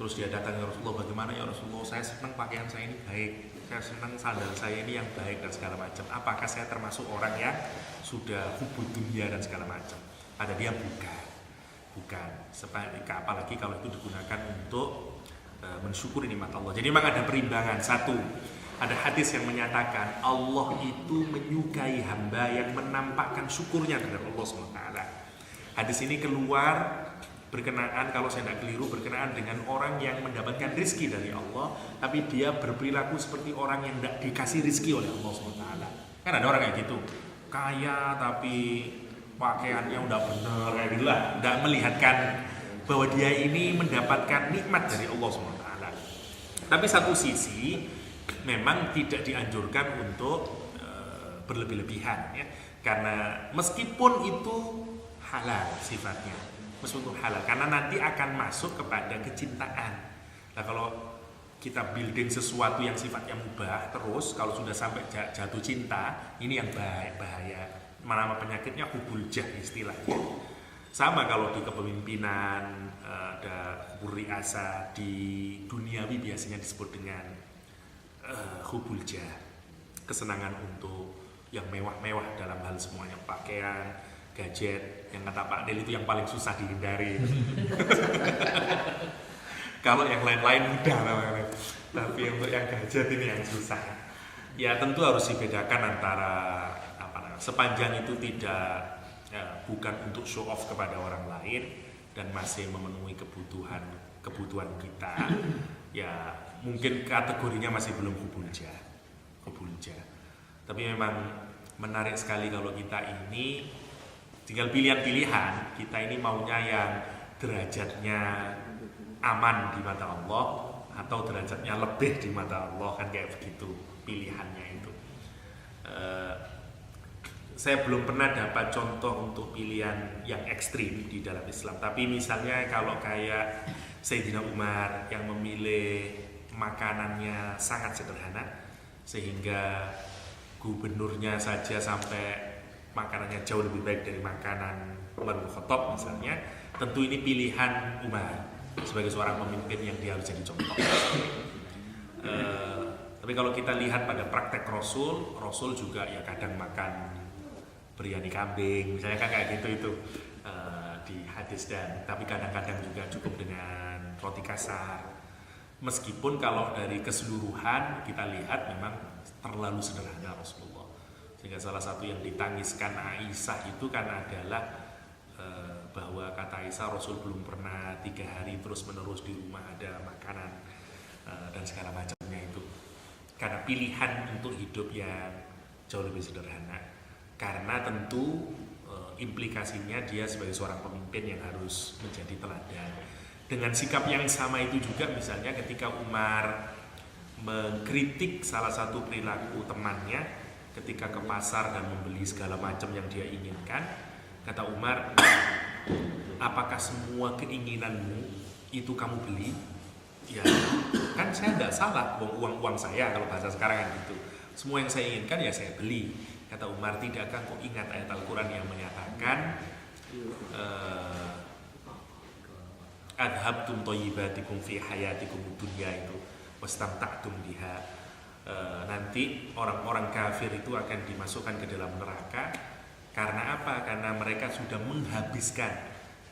Speaker 2: Terus dia datang ke Rasulullah, bagaimana ya Rasulullah, saya senang pakaian saya ini baik, saya senang sandal saya ini yang baik dan segala macam. Apakah saya termasuk orang yang sudah hubud dunia dan segala macam? Ada dia bukan. Apalagi kalau itu digunakan untuk mensyukuri nikmat Allah. Jadi memang ada perimbangan. Satu, ada hadis yang menyatakan Allah itu menyukai hamba yang menampakkan syukurnya terhadap Allah SWT. Hadis ini keluar berkenaan, kalau saya tidak keliru, berkenaan dengan orang yang mendapatkan rizki dari Allah, tapi dia berperilaku seperti orang yang tidak dikasih rizki oleh Allah SWT. Kan ada orang kayak gitu, kaya tapi pakaiannya udah bener kayak gitu lah, tidak melihatkan bahwa dia ini mendapatkan nikmat dari Allah SWT. Tapi satu sisi memang tidak dianjurkan untuk berlebih-lebihan ya, karena meskipun itu halal sifatnya, meskipun halal, karena nanti akan masuk kepada kecintaan. Nah kalau kita building sesuatu yang sifatnya mubah terus, kalau sudah sampai jatuh cinta, ini yang bahaya. Nama penyakitnya hubul jah istilahnya. Sama kalau di kepemimpinan, ada hubul riasa, di duniawi biasanya disebut dengan hubul jah, kesenangan untuk yang mewah-mewah dalam hal semuanya, pakaian, gadget, yang kata Pak Del itu yang paling susah dihindari. Kalau yang lain-lain mudah namanya, tapi untuk yang gadget ini yang susah. Ya tentu harus dibedakan antara sepanjang itu tidak bukan untuk show off kepada orang lain dan masih memenuhi kebutuhan kita, ya mungkin kategorinya masih belum hubul jah. Tapi memang menarik sekali kalau kita ini tinggal pilihan-pilihan, kita ini maunya yang derajatnya aman di mata Allah atau derajatnya lebih di mata Allah, kan kayak begitu pilihannya itu. Saya belum pernah dapat contoh untuk pilihan yang ekstrim di dalam Islam, tapi misalnya kalau kayak Sayyidina Umar yang memilih makanannya sangat sederhana sehingga gubernurnya saja sampai makanannya jauh lebih baik dari makanan Umar bin Khattab misalnya, tentu ini pilihan Umar sebagai seorang pemimpin yang dia harus jadi contoh. Tapi kalau kita lihat pada praktek Rasul juga ya kadang makan biryani kambing misalnya, kan kayak gitu itu di hadis, dan tapi kadang-kadang juga cukup dengan roti kasar. Meskipun kalau dari keseluruhan kita lihat memang terlalu sederhana Rasulullah, sehingga salah satu yang ditangiskan Aisyah itu kan adalah bahwa kata Aisyah Rasul belum pernah 3 hari terus menerus di rumah ada makanan dan segala macamnya itu, karena pilihan untuk hidup yang jauh lebih sederhana. Karena tentu implikasinya dia sebagai seorang pemimpin yang harus menjadi teladan. Dengan sikap yang sama itu juga misalnya ketika Umar mengkritik salah satu perilaku temannya ketika ke pasar dan membeli segala macam yang dia inginkan, kata Umar, apakah semua keinginanmu itu kamu beli? Ya kan saya tidak salah, uang saya kalau bahasa sekarang kan gitu. Semua yang saya inginkan ya saya beli. Kata Umar, tidakkah kau ingat ayat Al-Quran yang menyatakan adhabtum thayyibatikum fi hayatikum dunya itu wastamta'tum biha. Nanti orang-orang kafir itu akan dimasukkan ke dalam neraka. Karena apa? Karena mereka sudah menghabiskan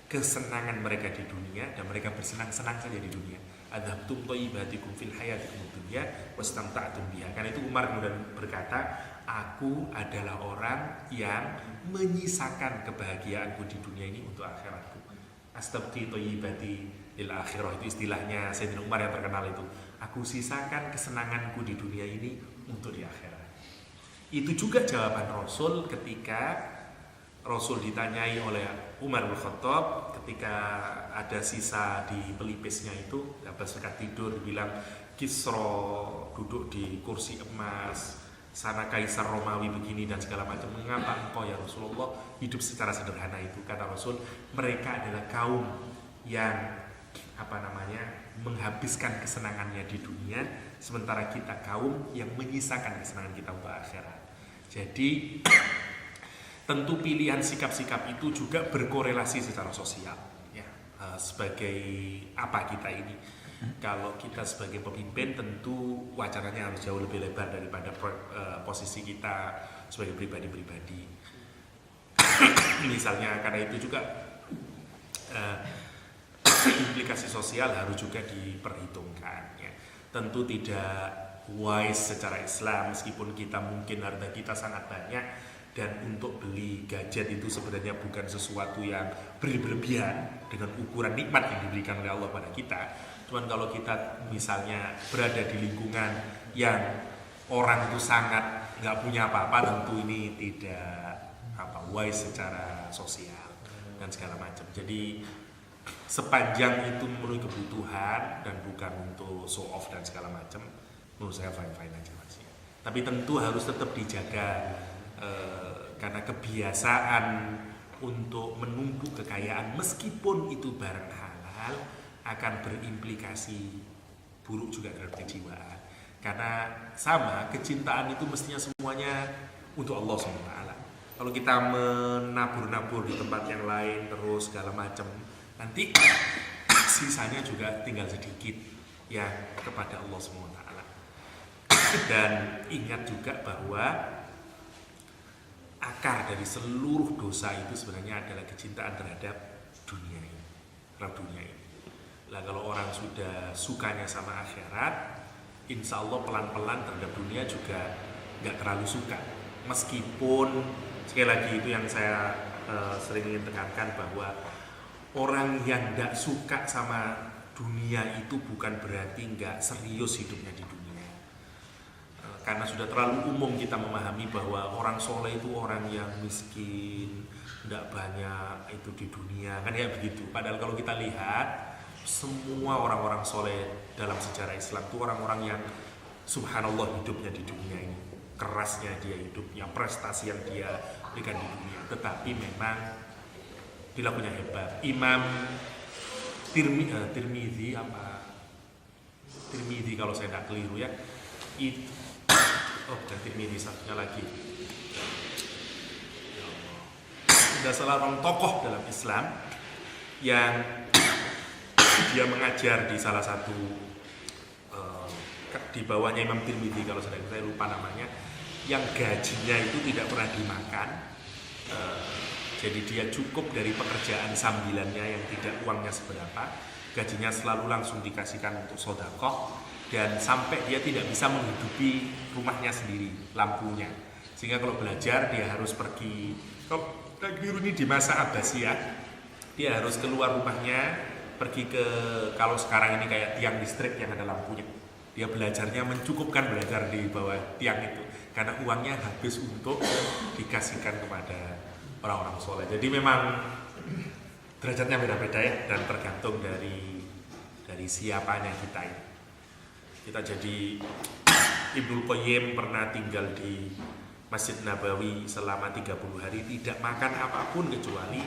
Speaker 2: kesenangan mereka di dunia dan mereka bersenang-senang saja di dunia. Adhabtum thayyibatikum fil hayatikum dunya wastamta'tum biha. Karena itu Umar kemudian berkata, aku adalah orang yang menyisakan kebahagiaanku di dunia ini untuk akhiratku. Astabqi thayyibati lil akhirah, itu istilahnya Sayyidina Umar yang terkenal itu. Aku sisakan kesenanganku di dunia ini untuk di akhirat. Itu juga jawaban Rasul ketika Rasul ditanyai oleh Umar bin Khattab ketika ada sisa di pelipisnya itu, dapat sekat tidur, bilang Kisra duduk di kursi emas, sana kaisar Romawi begini dan segala macam. Mengapa engkau ya Rasulullah hidup secara sederhana itu? Kata Rasul, mereka adalah kaum yang menghabiskan kesenangannya di dunia, sementara kita kaum yang menyisakan kesenangan kita untuk akhirat. Jadi tentu pilihan sikap-sikap itu juga berkorelasi secara sosial, ya. Sebagai apa kita ini? Kalau kita sebagai pemimpin tentu wacananya harus jauh lebih lebar daripada posisi kita sebagai pribadi-pribadi. Misalnya karena itu juga implikasi sosial harus juga diperhitungkan, ya. Tentu tidak wise secara Islam meskipun kita mungkin harta kita sangat banyak dan untuk beli gadget itu sebenarnya bukan sesuatu yang berlebihan dengan ukuran nikmat yang diberikan oleh Allah pada kita. Cuman kalau kita misalnya berada di lingkungan yang orang itu sangat nggak punya apa-apa, tentu ini tidak wise secara sosial dan segala macam. Jadi sepanjang itu memenuhi kebutuhan dan bukan untuk show off dan segala macam, menurut saya fine-fine aja masih. Tapi tentu harus tetap dijaga karena kebiasaan untuk menumpuk kekayaan meskipun itu barang halal akan berimplikasi buruk juga terhadap kejiwaan. Karena sama, kecintaan itu mestinya semuanya untuk Allah SWT. Kalau kita menabur-nabur di tempat yang lain terus segala macam, nanti sisanya juga tinggal sedikit ya kepada Allah SWT. Dan ingat juga bahwa akar dari seluruh dosa itu sebenarnya adalah kecintaan terhadap dunia ini, terhadap dunia ini. Lah kalau orang sudah sukanya sama akhirat, insya Allah pelan-pelan terhadap dunia juga nggak terlalu suka. Meskipun sekali lagi itu yang saya sering ingin tekankan bahwa orang yang nggak suka sama dunia itu bukan berarti nggak serius hidupnya di dunia. Karena sudah terlalu umum kita memahami bahwa orang soleh itu orang yang miskin, nggak banyak itu di dunia, kan ya begitu. Padahal kalau kita lihat semua orang-orang soleh dalam sejarah Islam itu orang-orang yang subhanallah hidupnya di dunia ini, kerasnya dia hidupnya, prestasi yang dia berikan di dunia, tetapi memang dilakunya hebat. Imam Tirmidzi kalau saya tidak keliru ya, bukan Tirmidzi, satunya lagi, ada salah seorang tokoh dalam Islam yang dia mengajar di salah satu di bawahnya Imam Tirmidzi kalau saya lupa namanya, yang gajinya itu tidak pernah dimakan, jadi dia cukup dari pekerjaan sambilannya yang tidak uangnya seberapa, gajinya selalu langsung dikasihkan untuk sedekah, dan sampai dia tidak bisa menghidupi rumahnya sendiri, lampunya, sehingga kalau belajar dia harus pergi. Kalau ini di masa Abbasiyah, dia harus keluar rumahnya pergi ke, kalau sekarang ini kayak tiang listrik yang ada lampunya, dia belajarnya mencukupkan belajar di bawah tiang itu karena uangnya habis untuk dikasihkan kepada orang-orang soleh. Jadi memang derajatnya beda-beda ya, dan tergantung dari siapanya kita ini. Kita jadi Ibnu Qayyim pernah tinggal di Masjid Nabawi selama 30 hari tidak makan apapun kecuali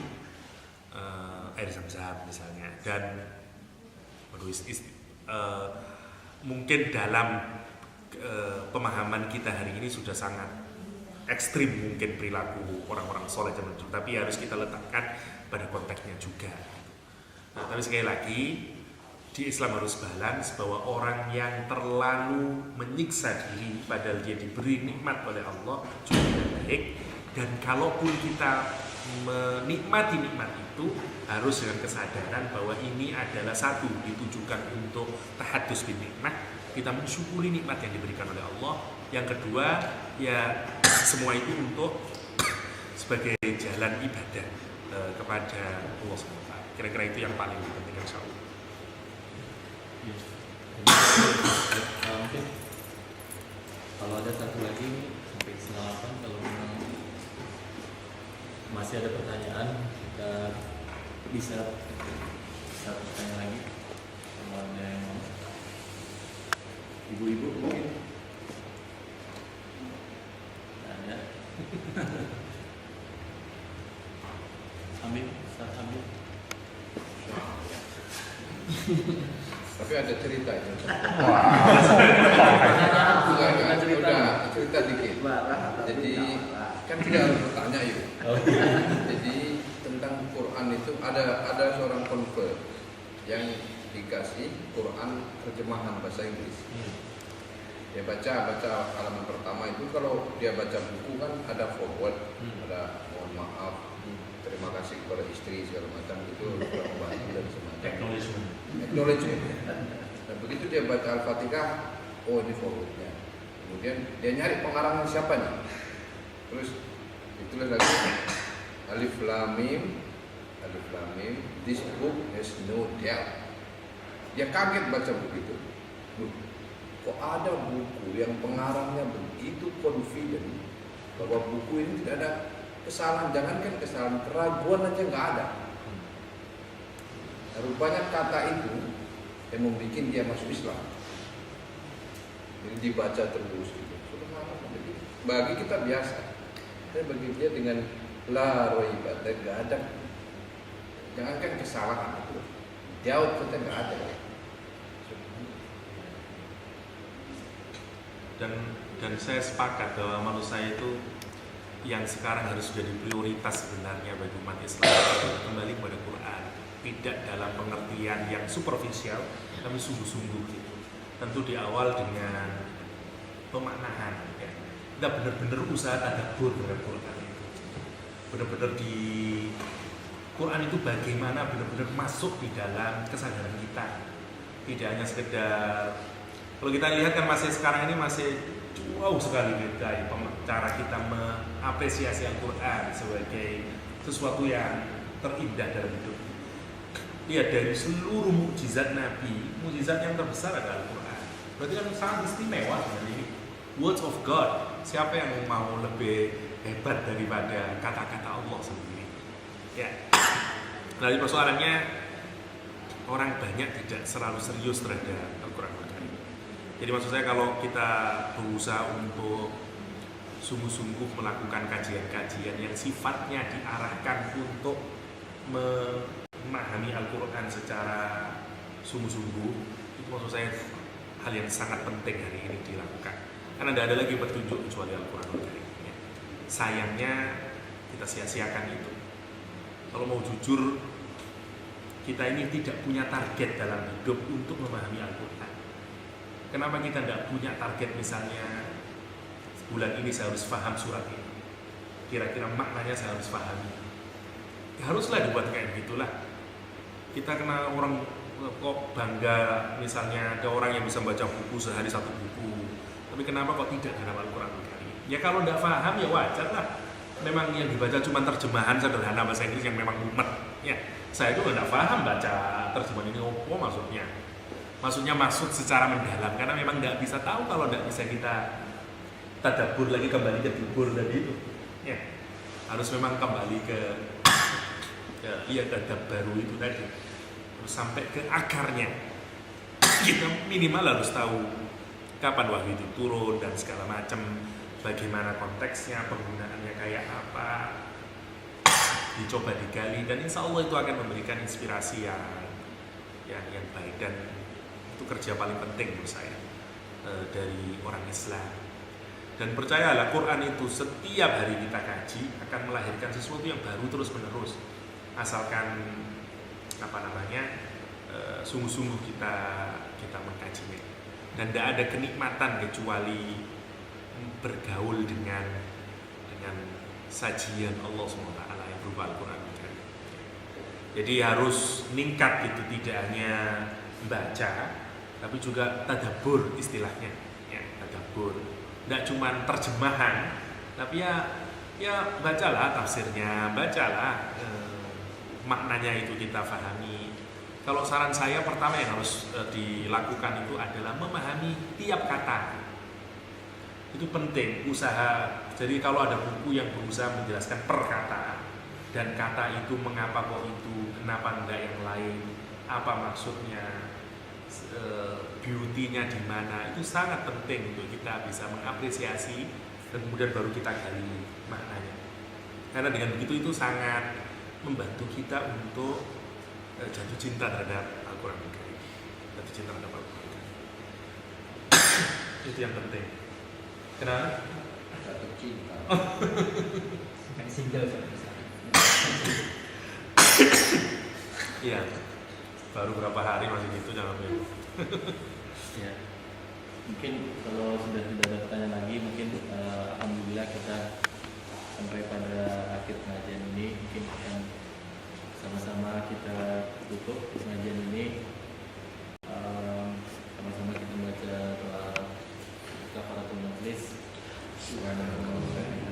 Speaker 2: air zam-zam misalnya, dan mungkin dalam pemahaman kita hari ini sudah sangat ekstrim mungkin perilaku orang-orang soleh zaman dulu, tapi harus kita letakkan pada konteksnya juga. Nah, tapi sekali lagi di Islam harus balance bahwa orang yang terlalu menyiksa diri padahal dia diberi nikmat oleh Allah juga tidak baik, dan kalaupun kita menikmati nikmat itu harus dengan kesadaran bahwa ini adalah satu ditujukan untuk tahadus bin nikmat, kita mensyukuri nikmat yang diberikan oleh Allah. Yang kedua ya semua itu untuk sebagai jalan ibadah kepada Allah SWT. Kira-kira itu yang paling penting insyaallah.
Speaker 1: Oke. Kalau ada satu lagi sampai setengah 8, kalau memang masih ada pertanyaan kita bisa bertanya lagi. Kalau ada yang ibu-ibu mungkin. Amin, Ustaz Amin.
Speaker 6: Tapi ada ceritanya.
Speaker 5: Ada cerita.
Speaker 6: Udah cerita dikit.
Speaker 5: Marah atau
Speaker 6: Jadi
Speaker 5: tidak?
Speaker 6: kan tidak harus bertanya yuk. Jadi tentang Quran itu ada seorang convert yang dikasih Quran terjemahan bahasa Inggris. Dia baca halaman pertama itu, kalau dia baca buku kan ada forward, ada mohon maaf, terima kasih kepada istri segala macam gitu, membantu dan semacam. Acknowledgement. Dan begitu dia baca Al-Fatihah, oh ini forwardnya. Kemudian dia nyari pengarangnya siapa nih. Terus ditulis lagi Alif Lam Mim, this book has no doubt. Dia kaget baca buku itu. Loh, kok ada buku yang pengarangnya begitu confident bahwa buku ini tidak ada kesalahan, jangankan kesalahan, keraguan aja nggak ada. Nah, rupanya kata itu yang membuat dia masuk Islam. Jadi dibaca terus gitu. Bagi kita biasa, tapi bagi dia dengan la raiba, nggak ada. Jangankan kesalahan itu, jauh kita nggak ada.
Speaker 2: Dan saya sepakat bahwa manusia itu yang sekarang harus jadi prioritas sebenarnya bagi umat Islam kembali kepada Quran, tidak dalam pengertian yang superficial tapi sungguh-sungguh gitu. Tentu di awal dengan pemaknaan ya. Kita benar-benar usaha tadabbur dengan Quran itu, benar-benar di Quran itu bagaimana benar-benar masuk di dalam kesadaran kita, tidak hanya sekedar. Kalau kita lihat kan masih sekarang ini masih jauh sekali beda cara kita mengapresiasi Al-Quran sebagai sesuatu yang terindah dalam hidup. Lihat dari seluruh mukjizat Nabi, mukjizat yang terbesar adalah Al-Quran. Berarti kan sangat istimewa ini. Words of God. Siapa yang mau lebih hebat daripada kata-kata Allah sendiri? Ya. Lalu persoalannya orang banyak tidak selalu serius terhadap Al-Quran. Jadi maksud saya kalau kita berusaha untuk sungguh-sungguh melakukan kajian-kajian yang sifatnya diarahkan untuk memahami Al-Quran secara sungguh-sungguh, itu maksud saya hal yang sangat penting hari ini dilakukan. Karena tidak ada lagi petunjuk kecuali Al-Quran. Sayangnya kita sia-siakan itu. Kalau mau jujur, kita ini tidak punya target dalam hidup untuk memahami Al-Quran. Kenapa kita tidak punya target misalnya bulan ini saya harus paham surat ini, kira-kira maknanya saya harus pahami. Ya, haruslah dibuat kayak gitulah. Kita kena orang kok bangga misalnya ada orang yang bisa baca buku sehari satu buku, tapi kenapa kok tidak dalam Al-Quran Karim? Ya kalau tidak paham ya wajar lah. Memang yang dibaca cuma terjemahan sederhana bahasa Inggris yang memang mumet. Ya, saya juga tidak paham baca terjemahan ini apa maksudnya. Maksudnya maksud secara mendalam, karena memang nggak bisa tahu kalau nggak bisa kita tadabbur lagi, kembali ke tadabbur tadi itu. Ya, harus memang kembali ke tadabbur baru itu tadi, terus sampai ke akarnya. Kita minimal harus tahu kapan wahyu itu turun dan segala macam, bagaimana konteksnya, penggunaannya kayak apa, dicoba digali, dan insya Allah itu akan memberikan inspirasi yang baik, dan itu kerja paling penting menurut saya dari orang Islam. Dan percayalah, Quran itu setiap hari kita kaji akan melahirkan sesuatu yang baru terus menerus, asalkan sungguh-sungguh kita mengkajinya. Dan tidak ada kenikmatan kecuali bergaul dengan sajian Allah SWT yang berupa Al-Quran. Jadi harus ningkat gitu, tidak hanya baca tapi juga tadabbur istilahnya, ya, tadabbur. Tidak cuma terjemahan, tapi ya bacalah tafsirnya, bacalah maknanya itu kita pahami. Kalau saran saya pertama yang harus dilakukan itu adalah memahami tiap kata. Itu penting, usaha. Jadi kalau ada buku yang berusaha menjelaskan perkataan dan kata itu mengapa kok itu, kenapa enggak yang lain, apa maksudnya, beauty-nya di mana, itu sangat penting untuk kita bisa mengapresiasi dan kemudian baru kita gali maknanya. Karena dengan begitu itu sangat membantu kita untuk jatuh cinta terhadap Al-Quran. Jatuh cinta terhadap Al-Quran. Itu yang penting. Kenapa?
Speaker 5: Jatuh cinta.
Speaker 7: Kan single soalnya.
Speaker 2: Iya. Baru berapa hari masih gitu jawabnya.
Speaker 1: Ya, mungkin kalau sudah tidak ada pertanyaan lagi, mungkin alhamdulillah kita sampai pada akhir pengajian ini. Mungkin akan sama-sama kita tutup pengajian ini. Sama-sama kita baca doa kafaratul majlis. Subhanallah.